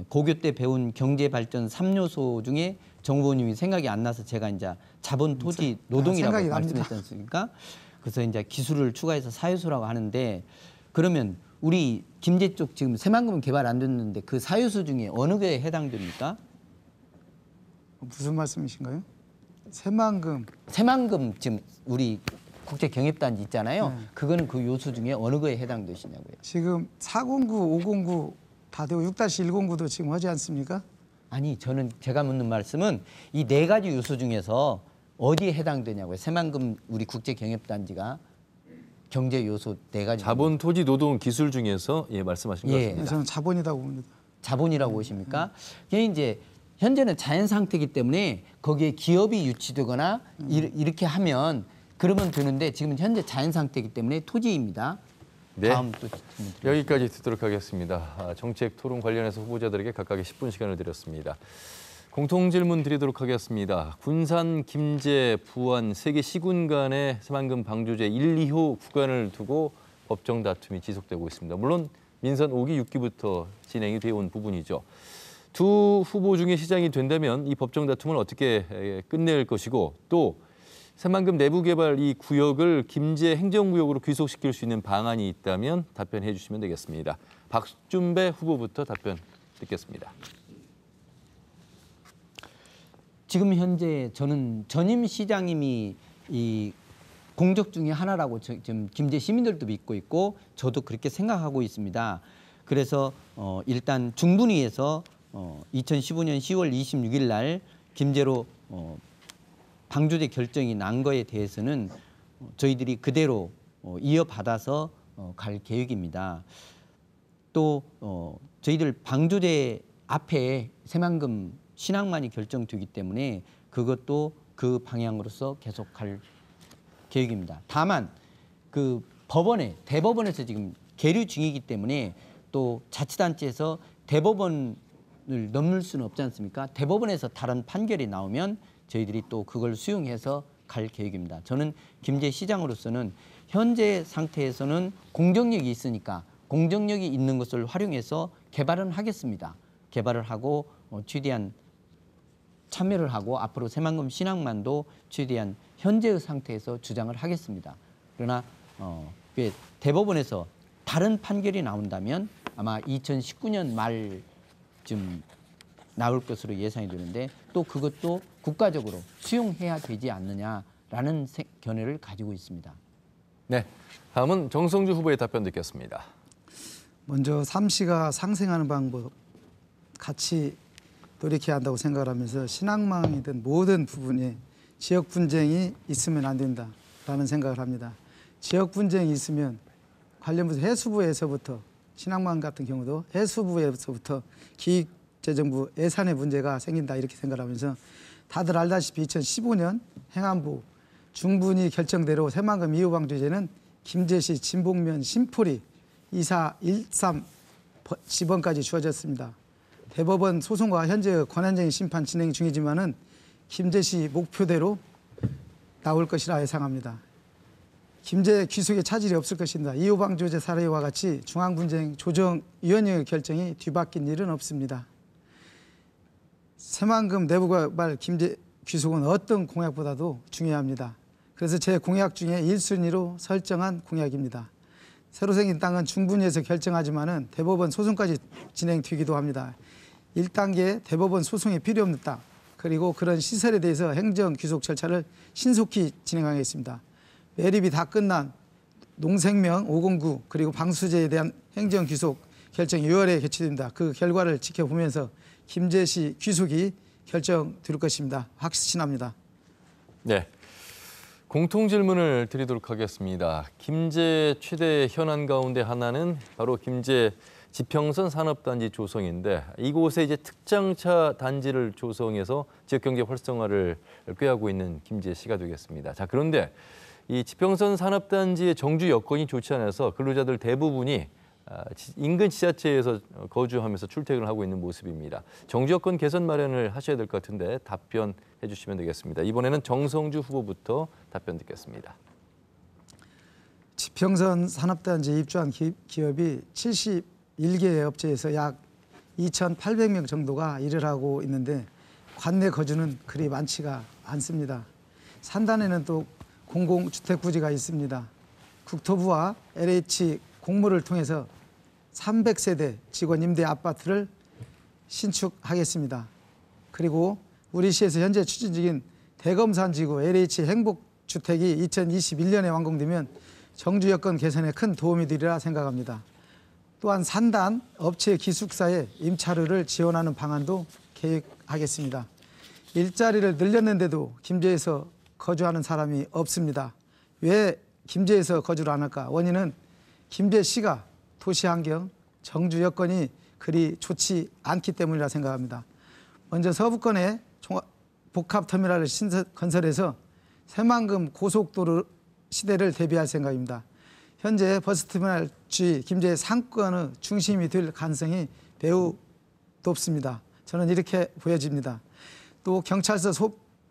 고교 때 배운 경제 발전 3요소 중에 정 후보님이 생각이 안 나서 제가 이제 자본, 토지, 노동이라고 생각이 말씀했지 않습니까? 그래서 이제 기술을 추가해서 4요소라고 하는데 그러면 우리 김제 쪽 지금 새만금은 개발 안 됐는데 그 4요소 중에 어느 게 해당됩니까? 무슨 말씀이신가요? 새만금. 새만금 지금 우리 국제 경협단지 있잖아요. 그거는 그 요소 중에 어느 거에 해당되시냐고요. 지금 409, 509 다 되고 6-109도 지금 하지 않습니까? 아니 저는 제가 묻는 말씀은 이 네 가지 요소 중에서 어디에 해당되냐고요. 새만금 우리 국제 경협단지가 경제 요소 네 가지. 자본, 토지, 노동, 기술 중에서 말씀하신 것 예. 같습니다. 저는 자본이라고 봅니다. 자본이라고 보십니까? 이게 이제 현재는 자연 상태이기 때문에 거기에 기업이 유치되거나 이렇게 하면 그러면 되는데 지금 현재 자연 상태이기 때문에 토지입니다. 네. 다음 또 여기까지 듣도록 하겠습니다. 정책 토론 관련해서 후보자들에게 각각의 10분 시간을 드렸습니다. 공통 질문 드리도록 하겠습니다. 군산, 김제, 부안 세 개 시군 간의 새만금 방조제 1, 2호 구간을 두고 법정 다툼이 지속되고 있습니다. 물론 민선 5기, 6기부터 진행이 되어 온 부분이죠. 두 후보 중에 시장이 된다면 이 법정 다툼을 어떻게 끝낼 것이고 또 새만금 내부 개발 이 구역을 김제 행정구역으로 귀속시킬 수 있는 방안이 있다면 답변해 주시면 되겠습니다. 박준배 후보부터 답변 듣겠습니다. 지금 현재 저는 전임 시장님이 이 공적 중에 하나라고 지금 김제 시민들도 믿고 있고 저도 그렇게 생각하고 있습니다. 그래서 일단 중분위에서 2015년 10월 26일 날 김제로 방조제 결정이 난 거에 대해서는 저희들이 그대로 이어받아서 갈 계획입니다. 또 저희들 방조제 앞에 새만금 신항만이 결정되기 때문에 그것도 그 방향으로서 계속 갈 계획입니다. 다만 그 대법원에서 지금 계류 중이기 때문에 또 자치단체에서 대법원을 넘을 수는 없지 않습니까? 대법원에서 다른 판결이 나오면 저희들이 또 그걸 수용해서 갈 계획입니다. 저는 김제시장으로서는 현재 상태에서는 공정력이 있으니까 공정력이 있는 것을 활용해서 개발은 하겠습니다. 개발을 하고 최대한 참여를 하고 앞으로 새만금 신항만도 최대한 현재의 상태에서 주장을 하겠습니다. 그러나 대법원에서 다른 판결이 나온다면 아마 2019년 말쯤 나올 것으로 예상이 되는데 또 그것도 국가적으로 수용해야 되지 않느냐라는 견해를 가지고 있습니다. 네, 다음은 정성주 후보의 답변 듣겠습니다. 먼저 삼시가 상생하는 방법 같이 노력해야 한다고 생각을 하면서 신항망이든 모든 부분에 지역 분쟁이 있으면 안 된다라는 생각을 합니다. 지역 분쟁이 있으면 관련부서 해수부에서부터 신항망 같은 경우도 해수부에서부터 기획재정부 예산의 문제가 생긴다 이렇게 생각하면서 다들 알다시피 2015년 행안부 중분위 결정대로 새만금 2호 방조제는 김제시 진봉면 신포리 2413 지번까지 주어졌습니다. 대법원 소송과 현재 권한쟁의 심판 진행 중이지만은 김제시 목표대로 나올 것이라 예상합니다. 김제 귀속에 차질이 없을 것입니다. 2호 방조제 사례와 같이 중앙분쟁 조정위원회의 결정이 뒤바뀐 일은 없습니다. 새만금 내부 개발 김제 귀속은 어떤 공약보다도 중요합니다. 그래서 제 공약 중에 1순위로 설정한 공약입니다. 새로 생긴 땅은 충분히 해서 결정하지만은 대법원 소송까지 진행되기도 합니다. 1단계 대법원 소송이 필요 없는 땅, 그리고 그런 시설에 대해서 행정 귀속 절차를 신속히 진행하겠습니다. 매립이 다 끝난 농생명 509 그리고 방수제에 대한 행정 귀속 결정이 6월에 개최됩니다. 그 결과를 지켜보면서 김제시 귀속이 결정될 것입니다. 확신합니다. 네. 공통 질문을 드리도록 하겠습니다. 김제 최대 현안 가운데 하나는 바로 김제 지평선 산업단지 조성인데 이곳에 이제 특장차 단지를 조성해서 지역경제 활성화를 꾀하고 있는 김제시가 되겠습니다. 자, 그런데 이 지평선 산업단지의 정주 여건이 좋지 않아서 근로자들 대부분이 인근 지자체에서 거주하면서 출퇴근을 하고 있는 모습입니다. 정주 여건 개선 마련을 하셔야 될 것 같은데 답변해 주시면 되겠습니다. 이번에는 정성주 후보부터 답변 듣겠습니다. 지평선 산업단지에 입주한 기업이 71개의 업체에서 약 2,800명 정도가 일을 하고 있는데 관내 거주는 그리 많지가 않습니다. 산단에는 또 공공주택부지가 있습니다. 국토부와 LH 공모를 통해서 300세대 직원 임대 아파트를 신축하겠습니다. 그리고 우리 시에서 현재 추진 중인 대검산지구 LH 행복주택이 2021년에 완공되면 정주 여건 개선에 큰 도움이 되리라 생각합니다. 또한 산단 업체 기숙사에 임차료를 지원하는 방안도 계획하겠습니다. 일자리를 늘렸는데도 김제에서 거주하는 사람이 없습니다. 왜 김제에서 거주를 안 할까? 원인은 김제시가 도시환경, 정주 여건이 그리 좋지 않기 때문이라 생각합니다. 먼저 서부권에 복합터미널을 건설해서 새만금 고속도로 시대를 대비할 생각입니다. 현재 버스터미널 주위 김제 상권의 중심이 될 가능성이 매우 높습니다. 저는 이렇게 보여집니다. 또 경찰서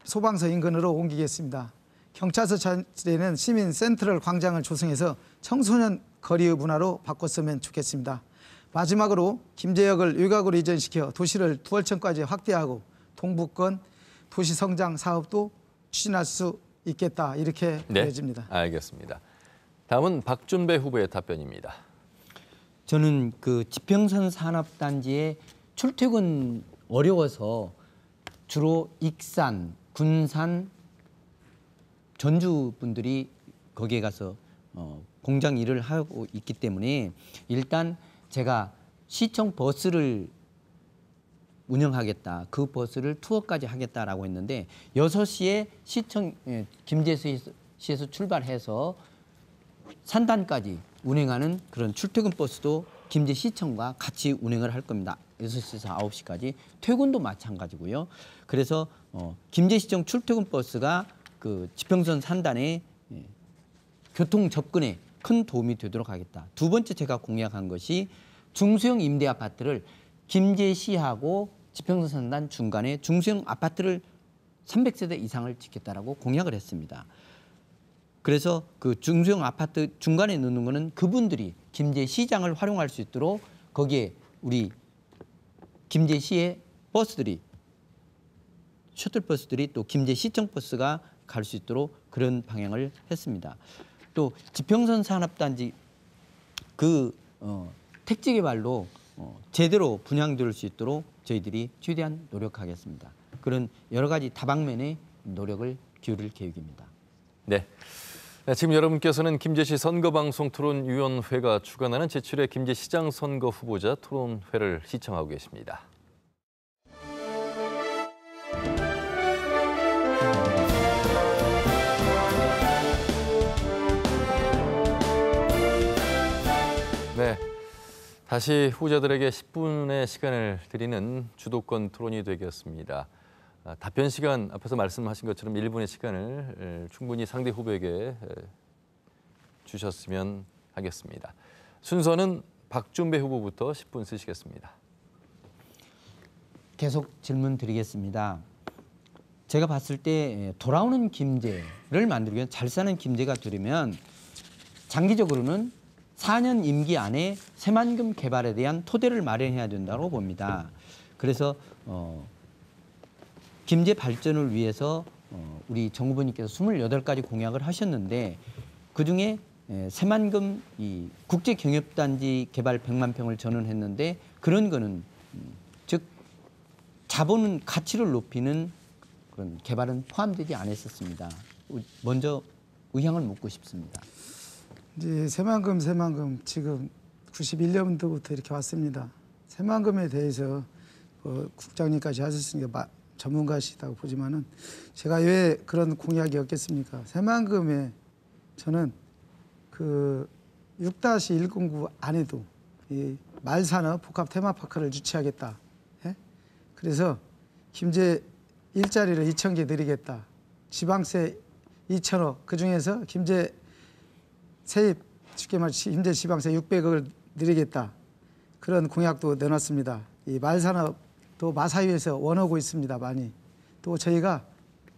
소방서 인근으로 옮기겠습니다. 경찰서 자리에는 시민 센트럴 광장을 조성해서 청소년 거리의 문화로 바꿨으면 좋겠습니다. 마지막으로 김제역을 외곽으로 이전시켜 도시를 두월천까지 확대하고 동북권 도시성장 사업도 추진할 수 있겠다 이렇게 보여집니다. 알겠습니다. 다음은 박준배 후보의 답변입니다. 저는 그 지평선 산업단지에 출퇴근 어려워서 주로 익산, 군산, 전주 분들이 거기에 가서 공장 일을 하고 있기 때문에 일단 제가 시청 버스를 운영하겠다. 그 버스를 투어까지 하겠다라고 했는데 6시에 시청 김제시에서 출발해서 산단까지 운행하는 그런 출퇴근 버스도 김제시청과 같이 운행을 할 겁니다. 6시에서 9시까지. 퇴근도 마찬가지고요. 그래서 김제시청 출퇴근 버스가 그 지평선 산단의 교통 접근에 큰 도움이 되도록 하겠다. 두 번째 제가 공약한 것이 중소형 임대 아파트를 김제시하고 지평선 산단 중간에 중소형 아파트를 300세대 이상을 짓겠다라고 공약을 했습니다. 그래서 그 중소형 아파트 중간에 넣는 거는 그분들이 김제시장을 활용할 수 있도록 거기에 우리 김제시의 버스들이 셔틀버스들이 또 김제시청 버스가 갈 수 있도록 그런 방향을 했습니다. 또 지평선 산업단지 그 택지 개발로 제대로 분양될 수 있도록 저희들이 최대한 노력하겠습니다. 그런 여러 가지 다방면의 노력을 기울일 계획입니다. 네. 지금 여러분께서는 김제시 선거방송 토론위원회가 주관하는 제7회 김제시장 선거 후보자 토론회를 시청하고 계십니다. 네, 다시 후보자들에게 10분의 시간을 드리는 주도권 토론이 되겠습니다. 답변 시간 앞에서 말씀하신 것처럼 1분의 시간을 충분히 상대 후보에게 주셨으면 하겠습니다. 순서는 박준배 후보부터 10분 쓰시겠습니다. 계속 질문 드리겠습니다. 제가 봤을 때 돌아오는 김제를 만들기 위한 잘 사는 김제가 되려면 장기적으로는 4년 임기 안에 새만금 개발에 대한 토대를 마련해야 된다고 봅니다. 그래서 김제 발전을 위해서 우리 정 후보님께서 28가지 공약을 하셨는데 그중에 새만금 이 국제경협단지 개발 100만 평을 전언했는데 그런 거는 즉 자본 가치를 높이는 그런 개발은 포함되지 않았었습니다. 먼저 의향을 묻고 싶습니다. 이제 새만금 지금 91년도부터 이렇게 왔습니다. 새만금에 대해서 국장님까지 하셨으니까 전문가시다고 보지만은 제가 왜 그런 공약이 없겠습니까? 새만금에 저는 그 6-109 안에도 이 말산업 복합 테마파크를 유치하겠다. 예? 그래서 김제 일자리를 2,000개 드리겠다. 지방세 2,000억 그 중에서 김제 세입 쉽게 말해 김제 지방세 600억을 드리겠다. 그런 공약도 내놨습니다. 이 말산업도 마사위에서 원하고 있습니다. 많이. 또 저희가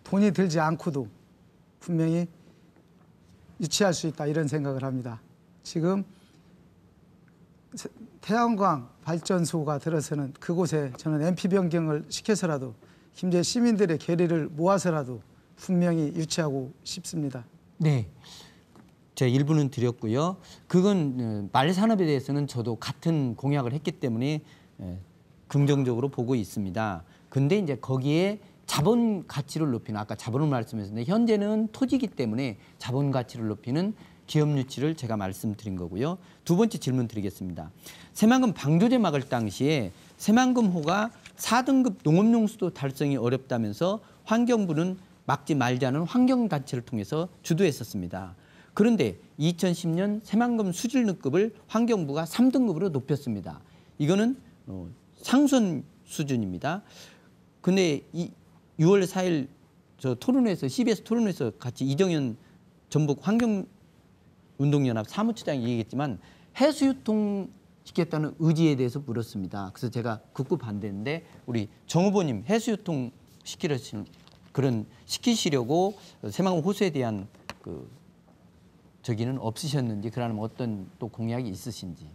돈이 들지 않고도 분명히 유치할 수 있다 이런 생각을 합니다. 지금 태양광 발전소가 들어서는 그곳에 저는 MP 변경을 시켜서라도 김제 시민들의 결의를 모아서라도 분명히 유치하고 싶습니다. 네. 제가 일부는 드렸고요. 그건 말산업에 대해서는 저도 같은 공약을 했기 때문에 긍정적으로 보고 있습니다. 근데 이제 거기에 자본 가치를 높이는 아까 자본을 말씀하셨는데 현재는 토지이기 때문에 자본 가치를 높이는 기업 유치를 제가 말씀드린 거고요. 두 번째 질문 드리겠습니다. 새만금 방조제 막을 당시에 새만금호가 4등급 농업용수도 달성이 어렵다면서 환경부는 막지 말자는 환경단체를 통해서 주도했었습니다. 그런데 2010년 새만금 수질능급을 환경부가 3등급으로 높였습니다. 이거는 상선 수준입니다. 근데 6월 4일 저 토론회에서 CBS 토론회에서 같이 이정현 전북 환경운동연합 사무처장이 얘기했지만 해수유통 시켰다는 의지에 대해서 물었습니다. 그래서 제가 극구 반대인데 우리 정 후보님 해수유통 시키시려고 새만금 호수에 대한 저기는 없으셨는지 그러면 어떤 또 공약이 있으신지.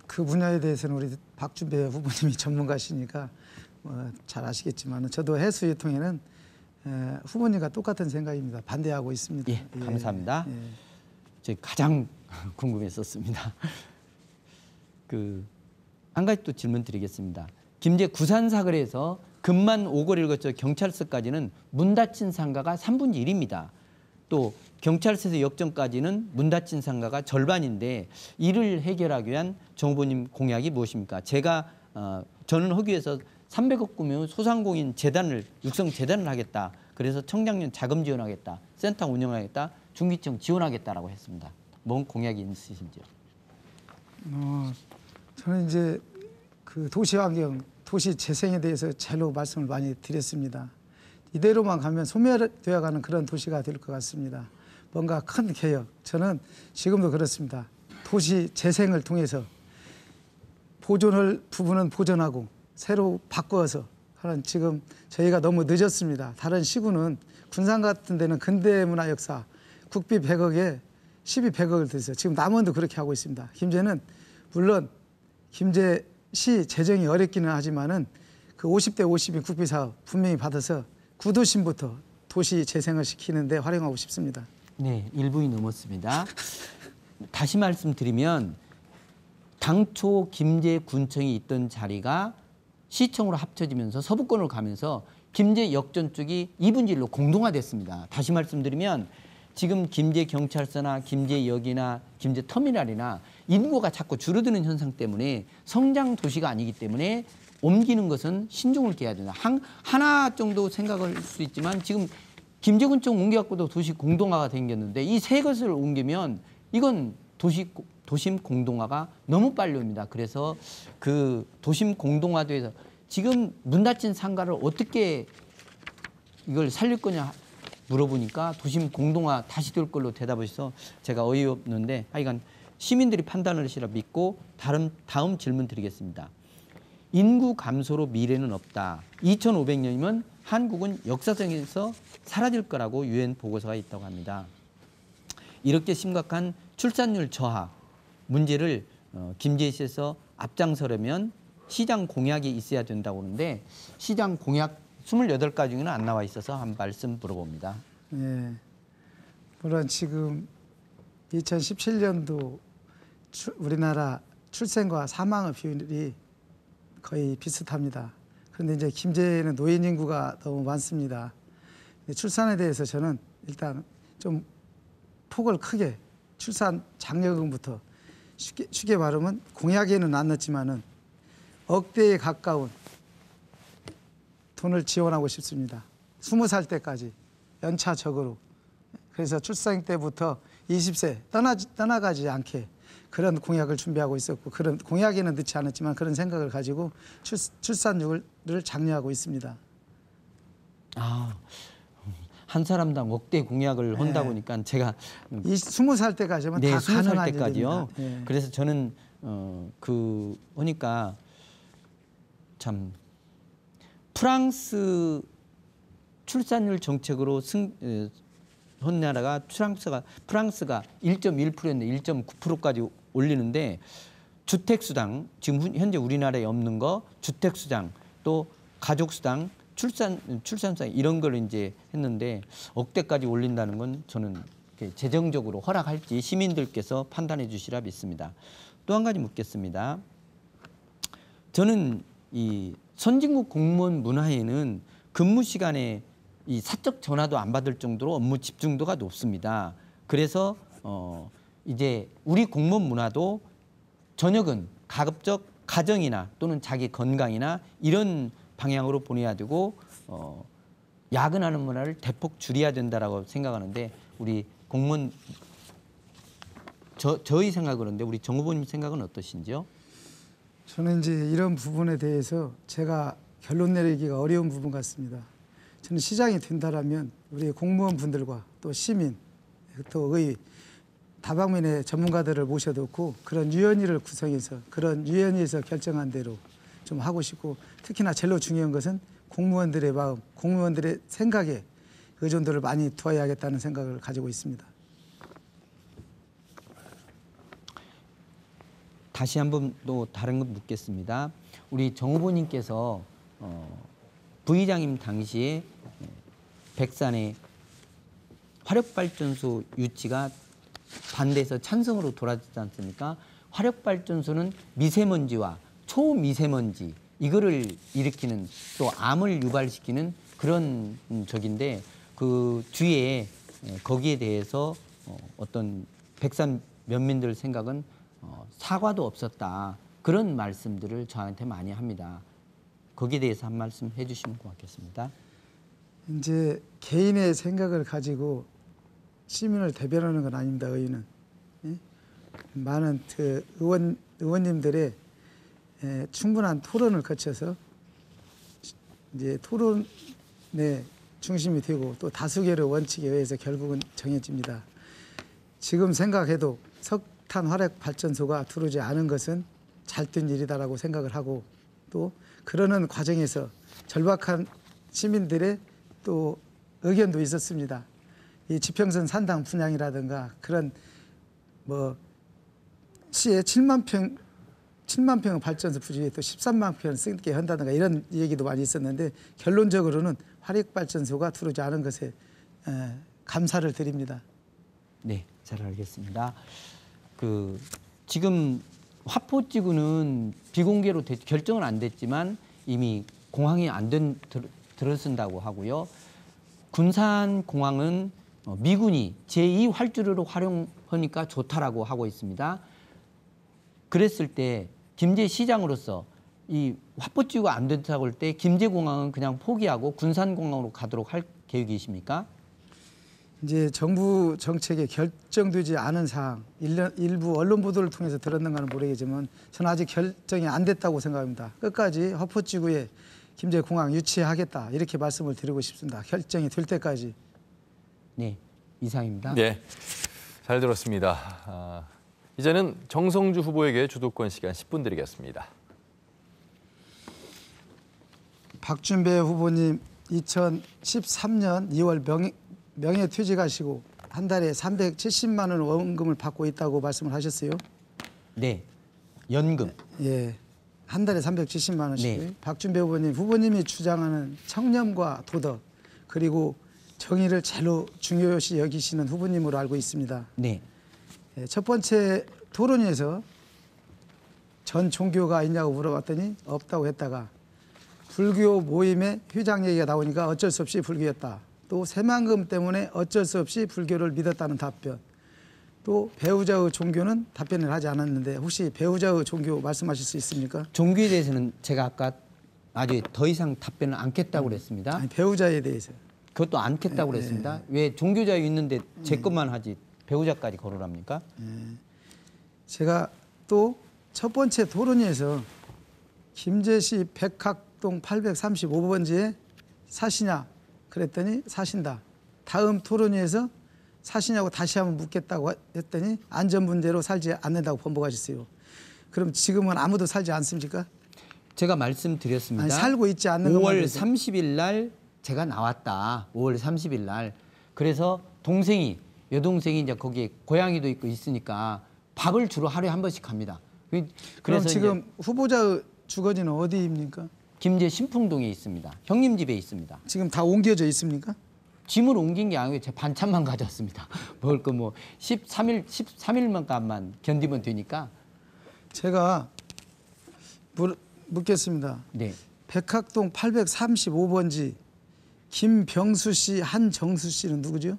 그 분야에 대해서는 우리 박준배 후보님이 전문가시니까 잘 아시겠지만 저도 해수유통에는 후보님과 똑같은 생각입니다. 반대하고 있습니다. 예, 감사합니다. 제가 가장 궁금했었습니다. 한 가지 또 질문 드리겠습니다. 김제 구산사거리에서 금만 오거리를 거쳐 경찰서까지는 문 닫힌 상가가 3분의 1입니다. 또 경찰서에서 역전까지는 문 닫힌 상가가 절반인데 이를 해결하기 위한 정 후보님 공약이 무엇입니까? 저는 하기 위해서 300억 규모 소상공인 재단을 육성 재단을 하겠다. 그래서 청장년 자금 지원하겠다. 센터 운영하겠다. 중기청 지원하겠다라고 했습니다. 뭔 공약이 있으신지요? 저는 이제 그 도시환경, 도시재생에 대해서 제로 말씀을 많이 드렸습니다. 이대로만 가면 소멸되어가는 그런 도시가 될 것 같습니다. 뭔가 큰 개혁, 저는 지금도 그렇습니다. 도시 재생을 통해서 보존할 부분은 보존하고 새로 바꾸어서 하는 지금 저희가 너무 늦었습니다. 다른 시군은 군산 같은 데는 근대문화 역사 국비 100억에 1200억을 들여서 지금 남원도 그렇게 하고 있습니다. 김제는 물론 김제시 재정이 어렵기는 하지만은 그 50대 50인 국비 사업 분명히 받아서 구도심부터 도시 재생을 시키는데 활용하고 싶습니다. 네, 1분이 넘었습니다. 다시 말씀드리면 당초 김제군청이 있던 자리가 시청으로 합쳐지면서 서부권으로 가면서 김제 역전 쪽이 2분의 1로 공동화됐습니다. 다시 말씀드리면 지금 김제경찰서나 김제역이나 김제터미널이나 인구가 자꾸 줄어드는 현상 때문에 성장 도시가 아니기 때문에 옮기는 것은 신중을 기해야 된다. 하나 정도 생각할 수 있지만 지금 김제군청 옮겨갖고도 도시 공동화가 생겼는데 이 세 것을 옮기면 이건 도심 공동화가 너무 빨리 옵니다. 그래서 그 도심 공동화도에서 지금 문 닫힌 상가를 어떻게 이걸 살릴 거냐 물어보니까 도심 공동화 다시 될 걸로 대답하셔서 제가 어이없는데 하여간 시민들이 판단을 하시라 믿고 다음 질문 드리겠습니다. 인구 감소로 미래는 없다. 2500년이면 한국은 역사상에서 사라질 거라고 유엔 보고서가 있다고 합니다. 이렇게 심각한 출산율 저하 문제를 김제시에서 앞장서려면 시장 공약이 있어야 된다고 그러는데 시장 공약 28가지 중에는 안 나와 있어서 한 말씀 물어봅니다. 예. 물론 지금 2017년도 우리나라 출생과 사망의 비율이 거의 비슷합니다. 그런데 이제 김제에는 노인 인구가 너무 많습니다. 출산에 대해서 저는 일단 좀 폭을 크게 출산 장려금부터 쉽게 말하면 공약에는 안 넣었지만은 억대에 가까운 돈을 지원하고 싶습니다. 20살 때까지 연차적으로. 그래서 출생 때부터 20세 떠나가지 않게 그런 공약을 준비하고 있었고 그런 공약에는 넣지 않았지만 그런 생각을 가지고 출산율을 장려하고 있습니다. 아, 한 사람당 억대 공약을 한다 보니까 제가 20살 때까지면 네, 다 20살 가능한 때까지요. 일입니다. 예. 그래서 저는 보니까 참 프랑스 출산율 정책으로 한 나라가 프랑스가 1.1%였는데 1.9%까지 올리는데 주택수당 지금 현재 우리나라에 없는 거 주택수당 또 가족수당 출산수당 이런 걸 이제 했는데 억대까지 올린다는 건 저는 재정적으로 허락할지 시민들께서 판단해 주시라 믿습니다. 또 한 가지 묻겠습니다. 저는 이 선진국 공무원 문화에는 근무 시간에 이 사적 전화도 안 받을 정도로 업무 집중도가 높습니다. 그래서 이제 우리 공무원 문화도 저녁은 가급적 가정이나 또는 자기 건강이나 이런 방향으로 보내야 되고 야근하는 문화를 대폭 줄여야 된다라고 생각하는데 우리 공무원 저희 생각은 그런데 우리 정 후보님 생각은 어떠신지요? 저는 이제 이런 부분에 대해서 제가 결론 내리기가 어려운 부분 같습니다. 저는 시장이 된다라면 우리 공무원 분들과 또 시민 또 의 다방면의 전문가들을 모셔놓고 그런 유연위를 구성해서 그런 유연위에서 결정한 대로 좀 하고 싶고 특히나 제일 중요한 것은 공무원들의 마음, 공무원들의 생각에 의존도를 많이 두어야겠다는 생각을 가지고 있습니다. 다시 한번 또 다른 것 묻겠습니다. 우리 정 후보님께서 부의장님 당시에 백산의 화력발전소 유치가 반대해서 찬성으로 돌아섰지 않습니까? 화력발전소는 미세먼지와 초미세먼지 이거를 일으키는 또 암을 유발시키는 그런 적인데 그 뒤에 거기에 대해서 어떤 백산 면민들 생각은 사과도 없었다 그런 말씀들을 저한테 많이 합니다. 거기에 대해서 한 말씀 해주시면 고맙겠습니다. 이제 개인의 생각을 가지고 시민을 대변하는 건 아닙니다. 의원은 많은 그 의원님들의 충분한 토론을 거쳐서 이제 토론의 중심이 되고 또 다수결의 원칙에 의해서 결국은 정해집니다. 지금 생각해도 석탄 화력 발전소가 들어오지 않은 것은 잘 된 일이다라고 생각을 하고 또 그러는 과정에서 절박한 시민들의 또 의견도 있었습니다. 이 지평선 산당 분양이라든가 그런 뭐 시에 7만 평의 발전소 부지에 또 13만 평을 쓰게 한다든가 이런 얘기도 많이 있었는데 결론적으로는 화력 발전소가 들어오지 않은 것에 감사를 드립니다. 네, 잘 알겠습니다. 그 지금 화포지구는 비공개로 결정은 안 됐지만 이미 공항이 들어선다고 하고요. 군산공항은 미군이 제2활주로로 활용하니까 좋다라고 하고 있습니다. 그랬을 때 김제 시장으로서 이 화포지구가 안 된다고 할 때 김제공항은 그냥 포기하고 군산공항으로 가도록 할 계획이십니까? 이제 정부 정책에 결정되지 않은 사항, 일부 언론 보도를 통해서 들었는가는 모르겠지만 저는 아직 결정이 안 됐다고 생각합니다. 끝까지 화포지구에 김제공항 유치하겠다 이렇게 말씀을 드리고 싶습니다. 결정이 될 때까지. 네, 이상입니다. 네, 잘 들었습니다. 이제는 정성주 후보에게 주도권 시간 10분 드리겠습니다. 박준배 후보님 2013년 2월 명예퇴직하시고 한 달에 370만 원 원금을 받고 있다고 말씀을 하셨어요. 네, 연금. 예, 한 달에 370만 원씩. 네. 박준배 후보님이 주장하는 청렴과 도덕 그리고 정의를 제일 중요시 여기시는 후보님으로 알고 있습니다. 네. 첫 번째 토론회에서 전 종교가 있냐고 물어봤더니 없다고 했다가 불교 모임에 휴장 얘기가 나오니까 어쩔 수 없이 불교였다. 또 새만금 때문에 어쩔 수 없이 불교를 믿었다는 답변. 또 배우자의 종교는 답변을 하지 않았는데 혹시 배우자의 종교 말씀하실 수 있습니까? 종교에 대해서는 제가 아까 아주 더 이상 답변을 않겠다고 그랬습니다. 아니, 배우자에 대해서. 그것도 않겠다고 그랬습니다. 왜 종교자유 있는데 제 것만 하지 배우자까지 거론합니까? 제가 또 첫 번째 토론회에서 김제시 백학동 835번지에 사시냐 그랬더니 사신다. 다음 토론회에서 사시냐고 다시 한번 묻겠다고 했더니 안전 문제로 살지 않는다고 번복하셨어요. 그럼 지금은 아무도 살지 않습니까? 제가 말씀드렸습니다. 아니, 살고 있지 않는 것만 5월 해서. 30일 날 제가 나왔다. 5월 30일 날. 그래서 여동생이 이제 거기에 고양이도 있고 있으니까 밥을 주로 하루에 한 번씩 합니다. 그럼 그래서 지금 후보자의 주거지는 어디입니까? 김제 신풍동에 있습니다. 형님 집에 있습니다. 지금 다 옮겨져 있습니까? 짐을 옮긴 게 아니고 제 반찬만 가져왔습니다. 먹을 거 뭐 13일만큼만 견디면 되니까. 제가 묻겠습니다. 네. 백학동 835번지 김병수 씨, 한정수 씨는 누구죠?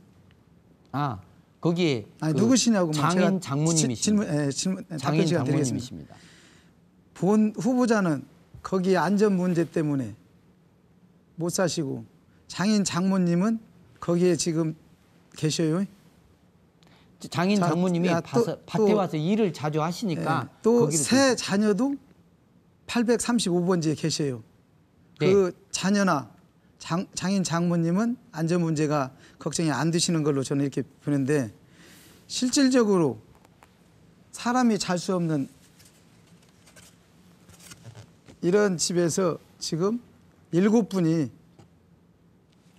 아, 거기에 아니 그 누구시냐고 장인 장모님이십니다. 질문 장인 답변 시간 드리겠습니다. 장모님이십니다. 본 후보자는 거기에 안전 문제 때문에 못 사시고 장인 장모님은 거기에 지금 계셔요. 장인 자, 장모님이 야, 밭에 와서 일을 자주 하시니까 또 거기를 새 자녀도 835번지에 계셔요. 네. 그 자녀나 장인 장모님은 안전 문제가 걱정이 안 되시는 걸로 저는 이렇게 보는데 실질적으로 사람이 잘 수 없는 이런 집에서 지금 7분이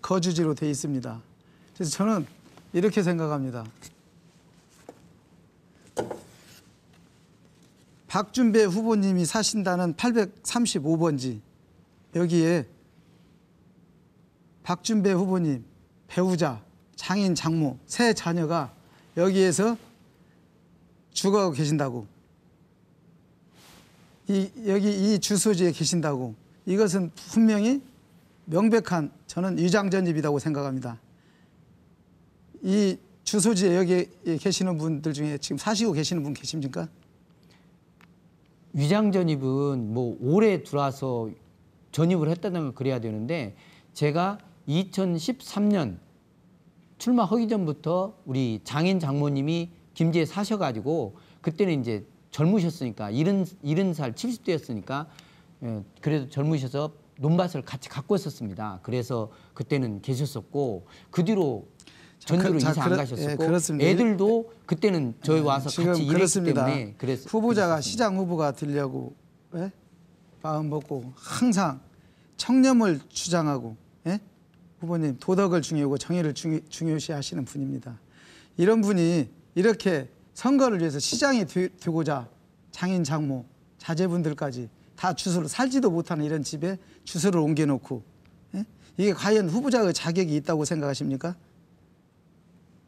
거주지로 돼 있습니다. 그래서 저는 이렇게 생각합니다. 박준배 후보님이 사신다는 835번지 여기에 박준배 후보님 배우자 장인 장모 세 자녀가 여기에서 죽어가고 계신다고 여기 이 주소지에 계신다고 이것은 분명히 명백한 저는 위장전입이라고 생각합니다. 이 주소지에 여기 계시는 분들 중에 지금 사시고 계시는 분 계십니까? 위장 전입은 뭐 올해 들어와서 전입을 했다는 그래야 되는데 제가 2013년 출마 하기 전부터 우리 장인 장모님이 김제에 사셔가지고 그때는 이제 젊으셨으니까 70살 70대였으니까 그래도 젊으셔서 논밭을 같이 갖고 있었습니다. 그래서 그때는 계셨었고 그 뒤로 전주로 이사 안 가셨었고 그렇습니다. 애들도 그때는 저희 와서 지금 같이 일했기 그렇습니다. 때문에 그래서 후보자가 그랬었습니다. 시장 후보가 되려고 마음 먹고 항상 청렴을 주장하고 후보님 도덕을 중요하고 정의를 중요시 하시는 분입니다. 이런 분이 이렇게 선거를 위해서 시장이 되고자 장인 장모 자제분들까지 다 주소를 살지도 못하는 이런 집에 주소를 옮겨놓고 이게 과연 후보자의 자격이 있다고 생각하십니까?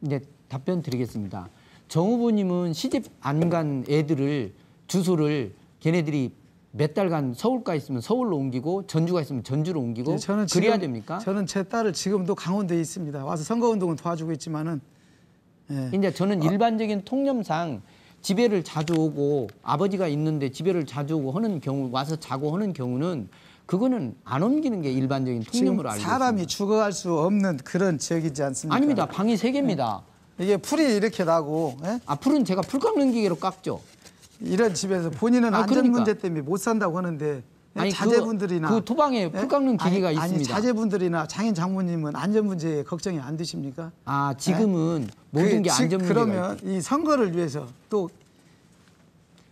네, 답변 드리겠습니다. 정 후보님은 시집 안 간 애들을 주소를 걔네들이 몇 달간 서울가 있으면 서울로 옮기고 전주가 있으면 전주로 옮기고 그래야 됩니까? 저는 제 딸을 지금도 강원도에 있습니다. 와서 선거운동은 도와주고 있지만은 이제 저는 일반적인 통념상 집에를 자주 오고 아버지가 있는데 집에를 자주 오고 하는 경우 와서 자고 하는 경우는 그거는 안 옮기는 게 일반적인 지금 통념으로 알고 사람이 있습니다. 죽어갈 수 없는 그런 지역이지 않습니까? 아닙니다. 방이 3개입니다. 이게 풀이 이렇게 나고 풀은 제가 풀 깎는 기계로 깎죠. 이런 집에서 본인은 안전 그러니까. 문제 때문에 못 산다고 하는데 아니, 자제분들이나 그 토방에 풀 깎는 기계가 아니, 있습니다. 자제분들이나 장인 장모님은 안전 문제에 걱정이 안 되십니까? 지금은 모든 게 안전 문제가 그러면 이 선거를 위해서 또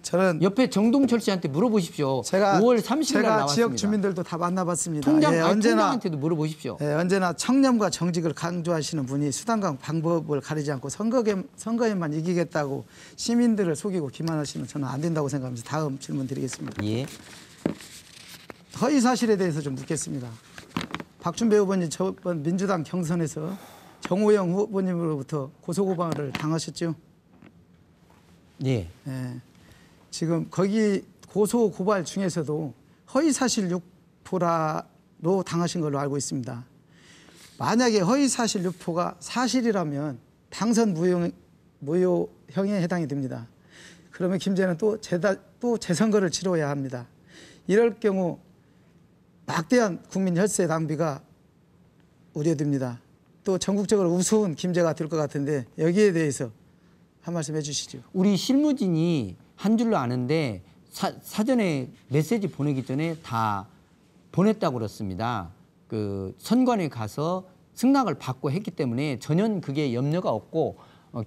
저는 옆에 정동철 씨한테 물어보십시오. 제가 5월 30일 날 제가 나왔습니다. 지역 주민들도 다 만나봤습니다. 언제나 통장한테도 물어보십시오. 언제나 청렴과 정직을 강조하시는 분이 수단과 방법을 가리지 않고 선거에만 이기겠다고 시민들을 속이고 기만하시면 저는 안 된다고 생각합니다. 다음 질문 드리겠습니다. 예. 허위 사실에 대해서 좀 묻겠습니다. 박준배 후보님 저번 민주당 경선에서 정호영 후보님으로부터 고소고발을 당하셨죠? 예. 예. 지금 거기 고소고발 중에서도 허위사실 유포로 당하신 걸로 알고 있습니다. 만약에 허위사실 유포가 사실이라면 당선 무효형에 해당이 됩니다. 그러면 김제는 또 재선거를 치러야 합니다. 이럴 경우 막대한 국민 혈세 낭비가 우려됩니다. 또 전국적으로 우스운 김제가 될 것 같은데 여기에 대해서 한 말씀 해주시죠. 우리 실무진이 한 줄로 아는데 사전에 메시지 보내기 전에 다 보냈다고 그렇습니다. 그 선관에 가서 승낙을 받고 했기 때문에 전혀 그게 염려가 없고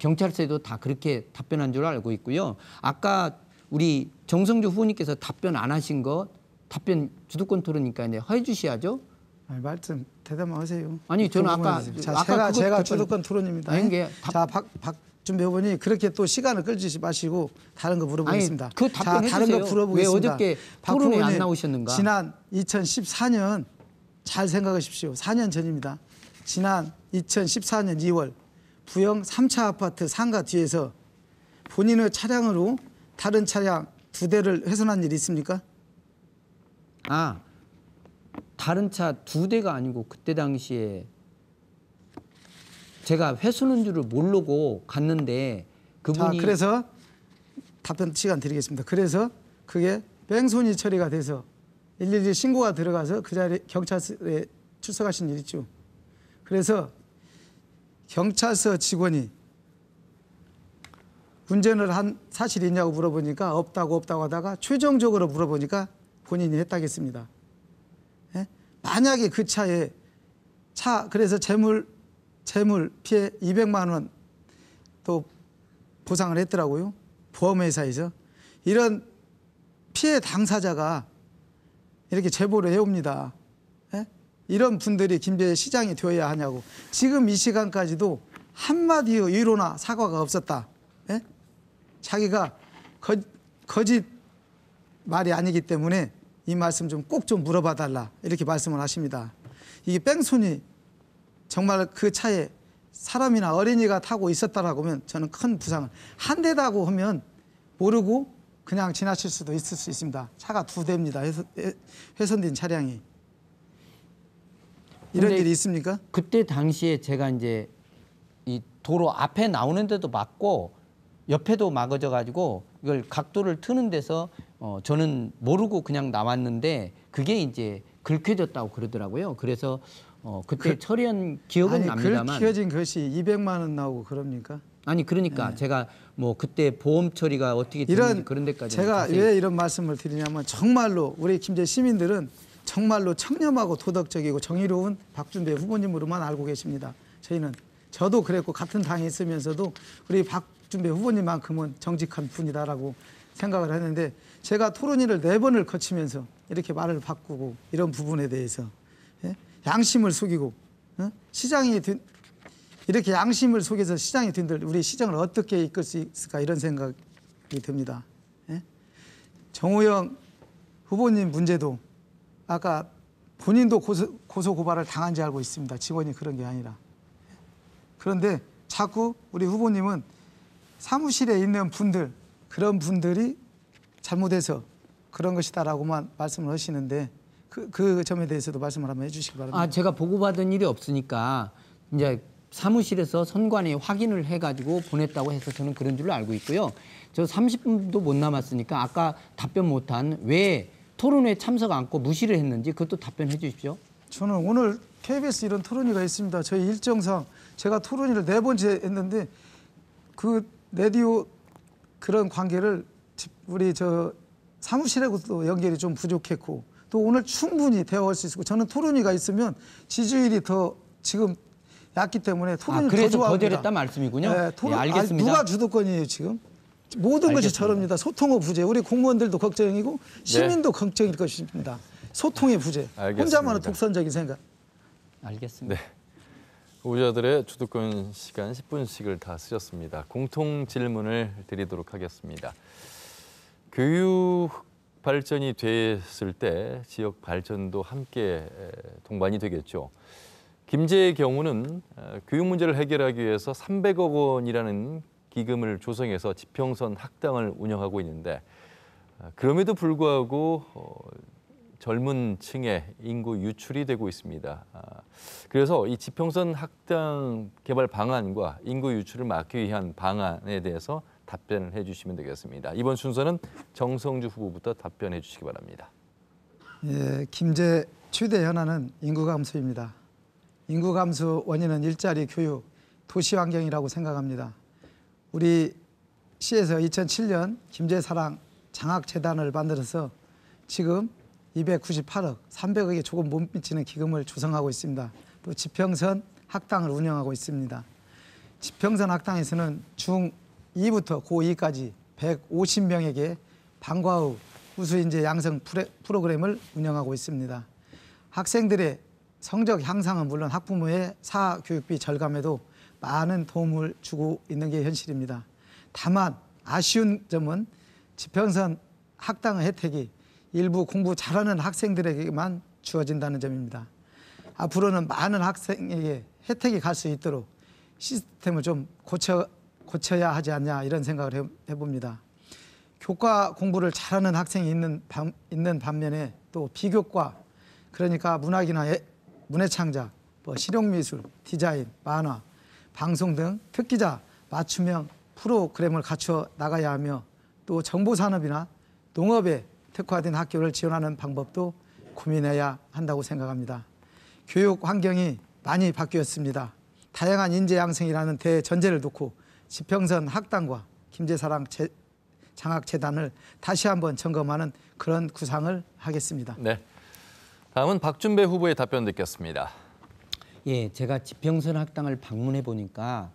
경찰서에도 다 그렇게 답변한 줄 알고 있고요. 아까 우리 정성주 후보님께서 답변 안 하신 것 답변 주도권 토론이니까 이제 해 주셔야죠. 말씀 대답만 하세요. 아니 저는 아까 제가 주도권 토론입니다. 아니, 이게 자 박준배 의원이 그렇게 또 시간을 끌지 마시고 다른 거 물어보겠습니다. 아니, 그 답변해 다른 주세요. 거 물어보겠습니다. 왜 어저께 토론에 안 나오셨는가? 지난 2014년 잘 생각하십시오. 4년 전입니다. 지난 2014년 2월 부영 3차 아파트 상가 뒤에서 본인의 차량으로 다른 차량 2대를 훼손한 일이 있습니까? 아, 다른 차 2대가 아니고 그때 당시에 제가 훼손한 줄을 모르고 갔는데 그분이 자, 그래서 답변 시간 드리겠습니다. 그래서 그게 뺑소니 처리가 돼서 112 신고가 들어가서 그 자리에 경찰서에 출석하신 일 있죠. 그래서 경찰서 직원이 운전을 한 사실이 있냐고 물어보니까 없다고 하다가 최종적으로 물어보니까 본인이 했다겠습니다. 예? 만약에 그 차에 그래서 재물 피해 200만 원 또 보상을 했더라고요. 보험회사에서. 이런 피해 당사자가 이렇게 제보를 해옵니다. 예? 이런 분들이 김제 시장이 되어야 하냐고. 지금 이 시간까지도 한마디의 위로나 사과가 없었다. 예? 자기가 거짓 말이 아니기 때문에 이 말씀 좀 꼭 좀 물어봐 달라 이렇게 말씀을 하십니다. 이게 뺑소니 정말 그 차에 사람이나 어린이가 타고 있었다라고 하면 저는 큰 부상을 한 대다고 하면 모르고 그냥 지나칠 수도 있을 수 있습니다. 차가 2대입니다. 훼손된 차량이. 이런 일이 있습니까? 그때 당시에 제가 이제 이 도로 앞에 나오는데도 막고 옆에도 막아져 가지고 이걸 각도를 트는 데서 저는 모르고 그냥 나왔는데 그게 이제 긁혀졌다고 그러더라고요. 그래서 그때 처리한 기억은 납니다만. 긁혀진 것이 200만 원 나오고 그럽니까? 아니 그러니까 제가 뭐 그때 보험 처리가 어떻게 되는지 그런 데까지 제가 왜 이런 말씀을 드리냐면 정말로 우리 김제 시민들은 정말로 청렴하고 도덕적이고 정의로운 박준배 후보님으로만 알고 계십니다. 저도 그랬고 같은 당에 있으면서도 우리 박준배 후보님만큼은 정직한 분이다라고 생각을 했는데 제가 토론회를 4번을 거치면서 이렇게 말을 바꾸고 이런 부분에 대해서 양심을 속이고 시장이 이렇게 양심을 속여서 시장이 된 우리 시장을 어떻게 이끌 수 있을까 이런 생각이 듭니다. 정호영 후보님 문제도 아까 본인도 고소 고발을 당한지 알고 있습니다. 직원이 그런 게 아니라. 그런데 자꾸 우리 후보님은 사무실에 있는 분들 그런 분들이 잘못해서 그런 것이다라고만 말씀을 하시는데 그 점에 대해서도 말씀을 한번 해주시기 바랍니다. 아 제가 보고받은 일이 없으니까 이제 사무실에서 선관위 확인을 해가지고 보냈다고 해서 저는 그런 줄로 알고 있고요. 저 30분도 못 남았으니까 아까 답변 못한 왜 토론회에 참석 않고 무시를 했는지 그것도 답변해 주십시오. 저는 오늘 KBS 이런 토론회가 있습니다. 저희 일정상 제가 토론회를 4번째 했는데 그 라디오 그런 관계를 우리 저 사무실하고도 연결이 좀 부족했고 또 오늘 충분히 대화할 수 있고 저는 토론회가 있으면 지지율이 더 지금 얕기 때문에 토론이 그래서 더 좋아합니다. 거절했단 말씀이군요. 네, 예, 알겠습니다. 누가 주도권이에요 지금? 모든 것이 저럽니다. 소통의 부재. 우리 공무원들도 걱정이고 시민도 걱정일 것입니다. 소통의 부재. 알겠습니다. 혼자만의 독선적인 생각. 알겠습니다. 네. 후보자들의 주도권 시간 10분씩을 다 쓰셨습니다. 공통 질문을 드리도록 하겠습니다. 교육 발전이 됐을 때 지역 발전도 함께 동반이 되겠죠. 김제의 경우는 교육 문제를 해결하기 위해서 300억 원이라는 기금을 조성해서 지평선 학당을 운영하고 있는데 그럼에도 불구하고 젊은 층의 인구 유출이 되고 있습니다. 그래서 이 지평선 학당 개발 방안과 인구 유출을 막기 위한 방안에 대해서 답변을 해주시면 되겠습니다. 이번 순서는 정성주 후보부터 답변해 주시기 바랍니다. 예, 김제 최대 현안은 인구 감소입니다. 인구 감소 원인은 일자리, 교육, 도시 환경이라고 생각합니다. 우리 시에서 2007년 김제사랑 장학재단을 만들어서 지금 298억, 300억에 조금 못 미치는 기금을 조성하고 있습니다. 또 지평선 학당을 운영하고 있습니다. 지평선 학당에서는 중2부터 고2까지 150명에게 방과 후 우수인재 양성 프로그램을 운영하고 있습니다. 학생들의 성적 향상은 물론 학부모의 사교육비 절감에도 많은 도움을 주고 있는 게 현실입니다. 다만 아쉬운 점은 지평선 학당의 혜택이 일부 공부 잘하는 학생들에게만 주어진다는 점입니다. 앞으로는 많은 학생에게 혜택이 갈 수 있도록 시스템을 좀 고쳐야 하지 않냐 이런 생각을 해봅니다. 교과 공부를 잘하는 학생이 있는 반면에 또 비교과 그러니까 문학이나 문해창작, 실용미술, 디자인, 만화, 방송 등 특기자 맞춤형 프로그램을 갖춰 나가야 하며 또 정보산업이나 농업에 특화된 학교를 지원하는 방법도 고민해야 한다고 생각합니다. 교육 환경이 많이 바뀌었습니다. 다양한 인재 양성이라는 대전제를 놓고 지평선 학당과 김제사랑 장학재단을 다시 한번 점검하는 그런 구상을 하겠습니다. 네, 다음은 박준배 후보의 답변 듣겠습니다. 예, 제가 지평선 학당을 방문해 보니까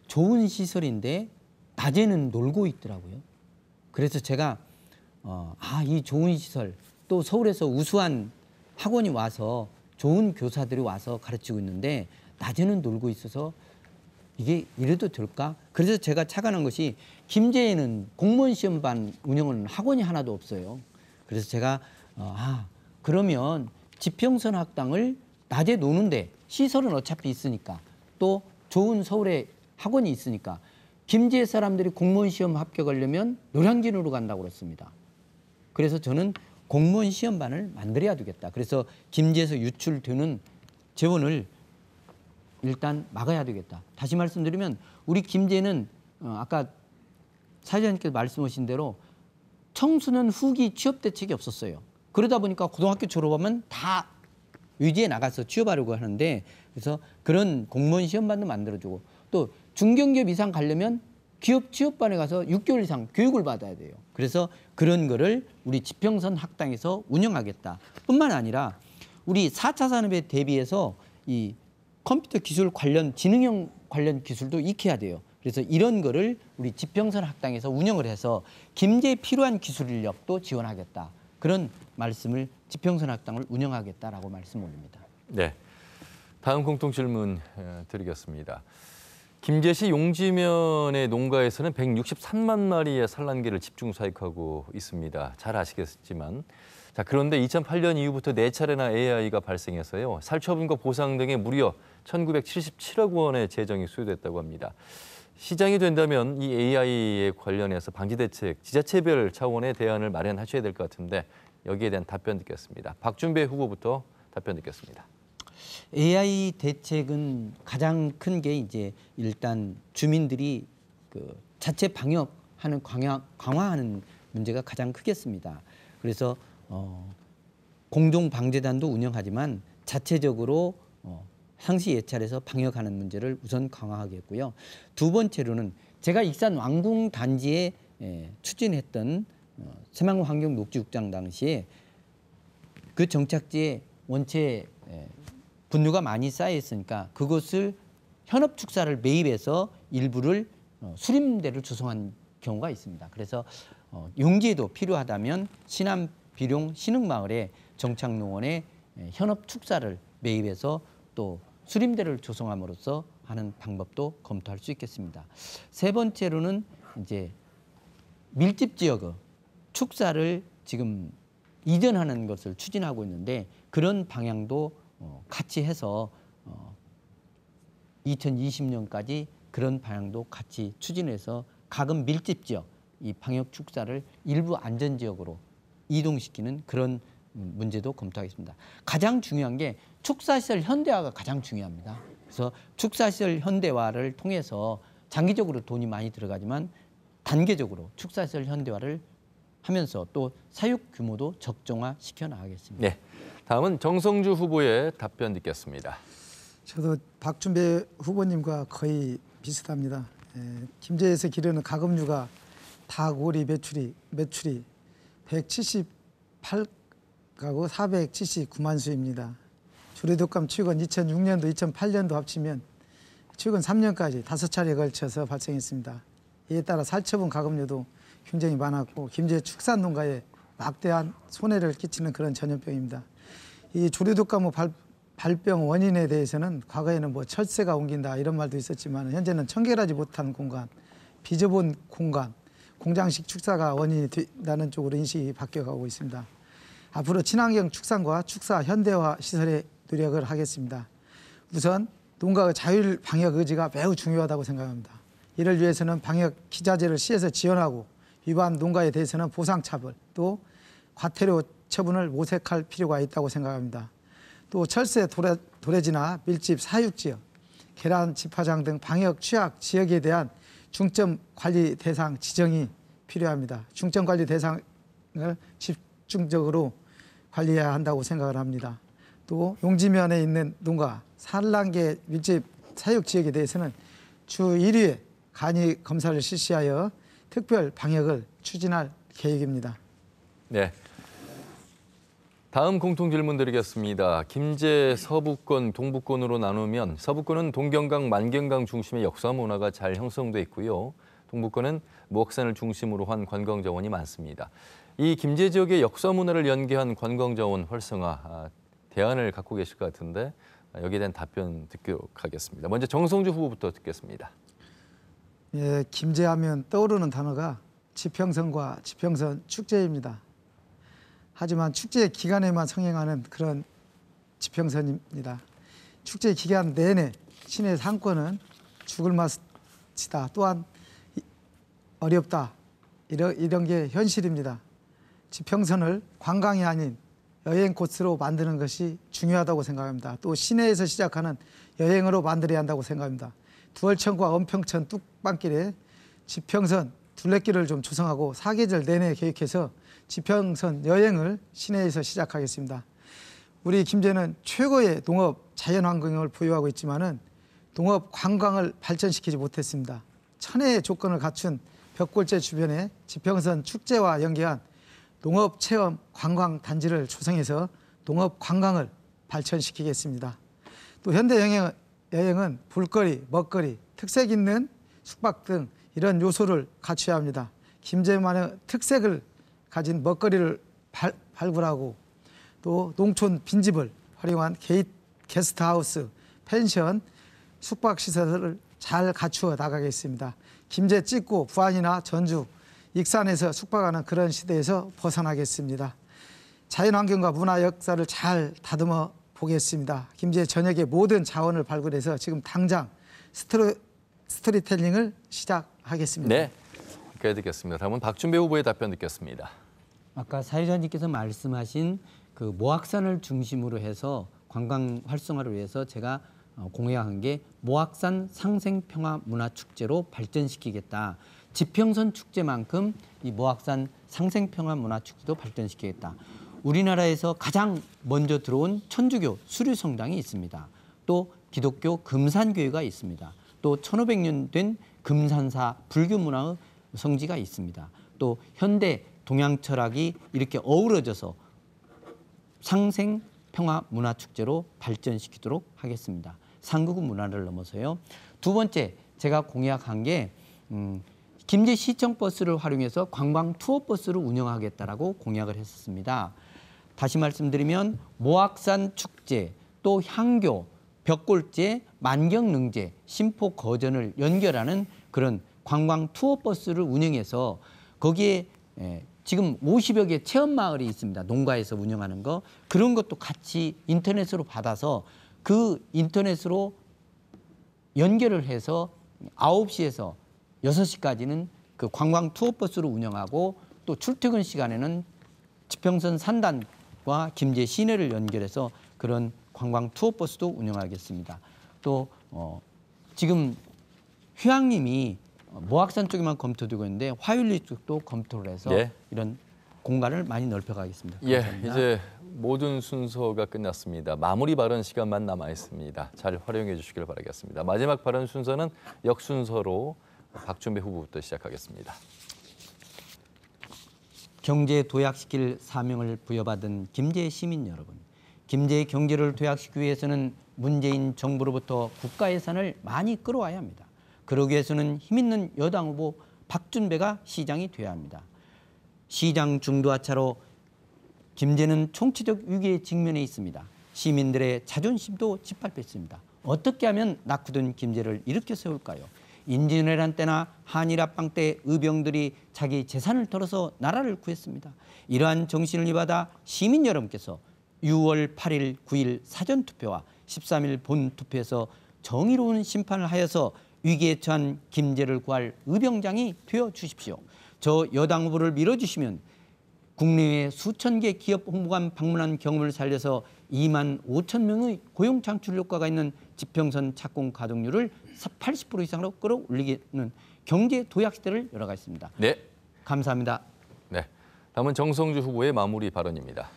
좋은 시설인데 낮에는 놀고 있더라고요. 그래서 제가 이 좋은 시설, 또 서울에서 우수한 학원이 와서 좋은 교사들이 와서 가르치고 있는데 낮에는 놀고 있어서 이게 이래도 될까? 그래서 제가 착안한 것이 김제에는 공무원 시험반 운영은 학원이 하나도 없어요. 그래서 제가 그러면 지평선 학당을 낮에 노는데 시설은 어차피 있으니까 또 좋은 서울에 학원이 있으니까 김제 사람들이 공무원 시험 합격하려면 노량진으로 간다고 그랬습니다. 그래서 저는 공무원 시험반을 만들어야 되겠다. 그래서 김제에서 유출되는 재원을 일단 막아야 되겠다. 다시 말씀드리면 우리 김제는 아까 사회자님께서 말씀하신 대로 청소년 후기 취업 대책이 없었어요. 그러다 보니까 고등학교 졸업하면 다 외지에 나가서 취업하려고 하는데 그래서 그런 공무원 시험반도 만들어주고 또 중견기업 이상 가려면 기업 취업반에 가서 6개월 이상 교육을 받아야 돼요. 그래서 그런 거를 우리 지평선 학당에서 운영하겠다. 뿐만 아니라 우리 4차 산업에 대비해서 이 컴퓨터 기술 관련 지능형 관련 기술도 익혀야 돼요. 그래서 이런 거를 우리 지평선 학당에서 운영을 해서 김제에 필요한 기술 인력도 지원하겠다. 그런 말씀을 지평선 학당을 운영하겠다라고 말씀 올립니다. 네, 다음 공통 질문 드리겠습니다. 김제시 용지면의 농가에서는 163만 마리의 산란개를 집중 사육하고 있습니다. 잘 아시겠지만 그런데 2008년 이후부터 4차례나 AI가 발생해서요. 살처분과 보상 등에 무려 1977억 원의 재정이 수요됐다고 합니다. 시장이 된다면 이 AI에 관련해서 방지 대책, 지자체별 차원의 대안을 마련하셔야 될 것 같은데 여기에 대한 답변 듣겠습니다. 박준배 후보부터 답변 듣겠습니다. AI 대책은 가장 큰 게 이제 일단 주민들이 그 자체 방역하는 강화하는 문제가 가장 크겠습니다. 그래서 공동방재단도 운영하지만 자체적으로 상시 예찰해서 방역하는 문제를 우선 강화하겠고요. 두 번째로는 제가 익산 왕궁 단지에 추진했던 새만금 환경 녹지국장 당시에 그 정착지에 원체 분류가 많이 쌓여 있으니까 그것을 현업 축사를 매입해서 일부를 수림대를 조성한 경우가 있습니다. 그래서 용지에도 필요하다면 신안 비룡 신흥마을에 정착농원에 현업 축사를 매입해서 또 수림대를 조성함으로써 하는 방법도 검토할 수 있겠습니다. 세 번째로는 이제 밀집 지역의 축사를 지금 이전하는 것을 추진하고 있는데 그런 방향도 같이 해서 2020년까지 그런 방향도 같이 추진해서 가금 밀집 지역 이 방역 축사를 일부 안전 지역으로 이동시키는 그런 문제도 검토하겠습니다. 가장 중요한 게 축사시설 현대화가 가장 중요합니다. 그래서 축사시설 현대화를 통해서 장기적으로 돈이 많이 들어가지만 단계적으로 축사시설 현대화를 하면서 또 사육 규모도 적정화 시켜 나가겠습니다. 네, 다음은 정성주 후보의 답변 듣겠습니다. 저도 박준배 후보님과 거의 비슷합니다. 김제에서 기르는 가금류가 닭, 오리 매출이 178가구 479만 수입니다. 조류독감 최근 2006년도, 2008년도 합치면 최근 3년까지 5차례에 걸쳐서 발생했습니다. 이에 따라 살처분 가금류도 굉장히 많았고 김제 축산 농가에 막대한 손해를 끼치는 그런 전염병입니다. 이 조류독감 발병 원인에 대해서는 과거에는 뭐 철새가 옮긴다 이런 말도 있었지만 현재는 청결하지 못한 공간, 비좁은 공간, 공장식 축사가 원인이 된다는 쪽으로 인식이 바뀌어가고 있습니다. 앞으로 친환경 축산과 축사 현대화 시설에 노력을 하겠습니다. 우선 농가의 자율 방역 의지가 매우 중요하다고 생각합니다. 이를 위해서는 방역 기자재를 시에서 지원하고 위반 농가에 대해서는 보상처벌 또 과태료 처분을 모색할 필요가 있다고 생각합니다. 또 철새, 도래지나 밀집 사육지역, 계란 집화장 등 방역 취약 지역에 대한 중점 관리 대상 지정이 필요합니다. 중점 관리 대상을 집중적으로 관리해야 한다고 생각을 합니다. 또 용지면에 있는 농가, 산란계 밀집 사육 지역에 대해서는 주 1회 간이 검사를 실시하여 특별 방역을 추진할 계획입니다. 네. 다음 공통 질문 드리겠습니다. 김제 서부권, 동부권으로 나누면 서부권은 동경강, 만경강 중심의 역사 문화가 잘 형성돼 있고요. 동부권은 무악산을 중심으로 한 관광 자원이 많습니다. 이 김제 지역의 역사 문화를 연계한 관광 자원 활성화 대안을 갖고 계실 것 같은데 여기에 대한 답변 듣도록 하겠습니다. 먼저 정성주 후보부터 듣겠습니다. 예, 김제하면 떠오르는 단어가 지평선과 지평선 축제입니다. 하지만 축제 기간에만 성행하는 그런 지평선입니다. 축제 기간 내내 시내 상권은 죽을 맛이다. 또한 어렵다. 이런 게 현실입니다. 지평선을 관광이 아닌 여행 코스로 만드는 것이 중요하다고 생각합니다. 또 시내에서 시작하는 여행으로 만들어야 한다고 생각합니다. 두월천과 은평천 뚝방길에 지평선 둘레길을 좀 조성하고 사계절 내내 계획해서 지평선 여행을 시내에서 시작하겠습니다. 우리 김제는 최고의 농업 자연환경을 보유하고 있지만은 농업 관광을 발전시키지 못했습니다. 천혜의 조건을 갖춘 벽골제 주변에 지평선 축제와 연계한 농업 체험 관광 단지를 조성해서 농업 관광을 발전시키겠습니다. 또 현대 여행은 볼거리, 먹거리, 특색 있는 숙박 등 이런 요소를 갖춰야 합니다. 김제만의 특색을 가진 먹거리를 발굴하고 또 농촌 빈집을 활용한 게스트하우스, 펜션, 숙박시설을 잘 갖추어 나가겠습니다. 김제 찍고 부안이나 전주, 익산에서 숙박하는 그런 시대에서 벗어나겠습니다. 자연환경과 문화 역사를 잘 다듬어 보겠습니다. 김제 전역의 모든 자원을 발굴해서 지금 당장 스토리텔링을 시작하겠습니다. 네, 여기까지 듣겠습니다. 다음은 박준배 후보의 답변 듣겠습니다. 아까 사회자님께서 말씀하신 그 모악산을 중심으로 해서 관광 활성화를 위해서 제가 공약한 게 모악산 상생평화문화축제로 발전시키겠다. 지평선 축제만큼 이 모악산 상생평화문화축제도 발전시키겠다. 우리나라에서 가장 먼저 들어온 천주교 수류성당이 있습니다. 또 기독교 금산교회가 있습니다. 또 1500년 된 금산사 불교문화의 성지가 있습니다. 또 현대 동양 철학이 이렇게 어우러져서 상생평화문화축제로 발전시키도록 하겠습니다. 상극 문화를 넘어서요. 두 번째 제가 공약한 게 김제시청 버스를 활용해서 관광 투어 버스를 운영하겠다라고 공약을 했었습니다. 다시 말씀드리면 모악산 축제, 또 향교, 벽골제, 만경능제, 심포 거전을 연결하는 그런 관광 투어 버스를 운영해서 거기에 지금 50여 개 체험마을이 있습니다. 농가에서 운영하는 거. 그런 것도 같이 인터넷으로 받아서 그 인터넷으로 연결을 해서 9시에서 6시까지는 그 관광 투어버스로 운영하고 또 출퇴근 시간에는 지평선 산단과 김제 시내를 연결해서 그런 관광 투어버스도 운영하겠습니다. 또 지금 휴양림이 모악산 쪽에만 검토되고 있는데 화율리 쪽도 검토를 해서 네. 이런 공간을 많이 넓혀가겠습니다. 예, 감사합니다. 이제 모든 순서가 끝났습니다. 마무리 발언 시간만 남아 있습니다. 잘 활용해 주시길 바라겠습니다. 마지막 발언 순서는 역순서로 박준배 후보부터 시작하겠습니다. 경제 도약시킬 사명을 부여받은 김제 시민 여러분, 김제의 경제를 도약시키기 위해서는 문재인 정부로부터 국가 예산을 많이 끌어와야 합니다. 그러기 위해서는 힘있는 여당 후보 박준배가 시장이 돼야 합니다. 시장 중도하차로 김제는 총체적 위기에 직면해 있습니다. 시민들의 자존심도 짓밟혔습니다. 어떻게 하면 낙후된 김제를 일으켜 세울까요? 인진회란 때나 한일합방 때 의병들이 자기 재산을 털어서 나라를 구했습니다. 이러한 정신을 이받아 시민 여러분께서 6월 8일, 9일 사전투표와 13일 본투표에서 정의로운 심판을 하여서 위기에 처한 김제를 구할 의병장이 되어 주십시오. 저 여당 후보를 밀어주시면 국내외 수천 개 기업 홍보관 방문한 경험을 살려서 2만 5천 명의 고용 창출 효과가 있는 지평선 착공 가동률을 80% 이상으로 끌어올리는 경제 도약 시대를 열어가겠습니다. 네. 감사합니다. 네. 다음은 정성주 후보의 마무리 발언입니다.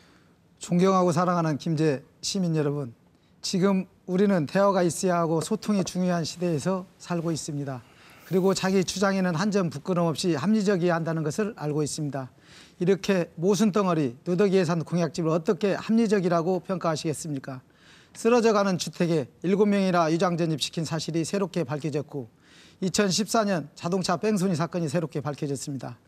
존경하고 사랑하는 김제 시민 여러분, 지금 우리는 대화가 있어야 하고 소통이 중요한 시대에서 살고 있습니다. 그리고 자기 주장에는 한 점 부끄럼 없이 합리적이어야 한다는 것을 알고 있습니다. 이렇게 모순덩어리 누더기 예산 공약집을 어떻게 합리적이라고 평가하시겠습니까? 쓰러져가는 주택에 7명이나 유장 전입시킨 사실이 새롭게 밝혀졌고 2014년 자동차 뺑소니 사건이 새롭게 밝혀졌습니다.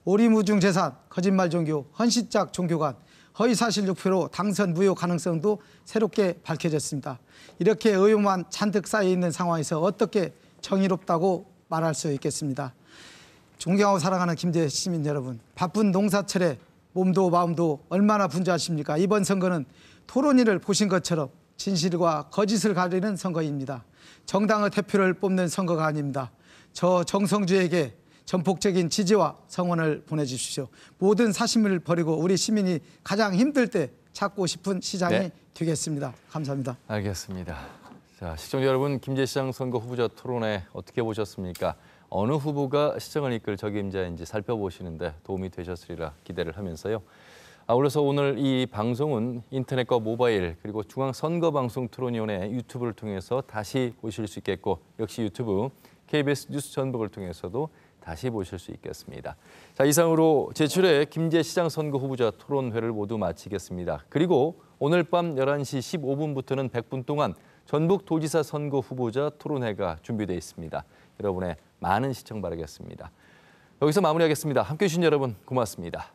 오리무중 재산, 거짓말 종교, 헌신짝 종교관, 허위사실 유포로 당선 무효 가능성도 새롭게 밝혀졌습니다. 이렇게 의혹만 잔뜩 쌓여 있는 상황에서 어떻게 정의롭다고 말할 수 있겠습니다. 존경하고 사랑하는 김제 시민 여러분, 바쁜 농사철에 몸도 마음도 얼마나 분주하십니까? 이번 선거는 토론회를 보신 것처럼 진실과 거짓을 가리는 선거입니다. 정당의 대표를 뽑는 선거가 아닙니다. 저 정성주에게 전폭적인 지지와 성원을 보내주십시오. 모든 사심을 버리고 우리 시민이 가장 힘들 때 찾고 싶은 시장이 네. 되겠습니다. 감사합니다. 알겠습니다. 자, 시청자 여러분, 김제시장 선거 후보자 토론회 어떻게 보셨습니까? 어느 후보가 시정을 이끌 적임자인지 살펴보시는데 도움이 되셨으리라 기대를 하면서요. 아울러서 오늘 이 방송은 인터넷과 모바일 그리고 중앙선거방송토론위원회 유튜브를 통해서 다시 보실 수 있겠고 역시 유튜브 KBS 뉴스 전북을 통해서도 다시 보실 수 있겠습니다. 자, 이상으로 제7회 김제시장 선거 후보자 토론회를 모두 마치겠습니다. 그리고 오늘 밤 11시 15분부터는 100분 동안 전북도지사 선거 후보자 토론회가 준비되어 있습니다. 여러분의 많은 시청 바라겠습니다. 여기서 마무리하겠습니다. 함께해 주신 여러분 고맙습니다.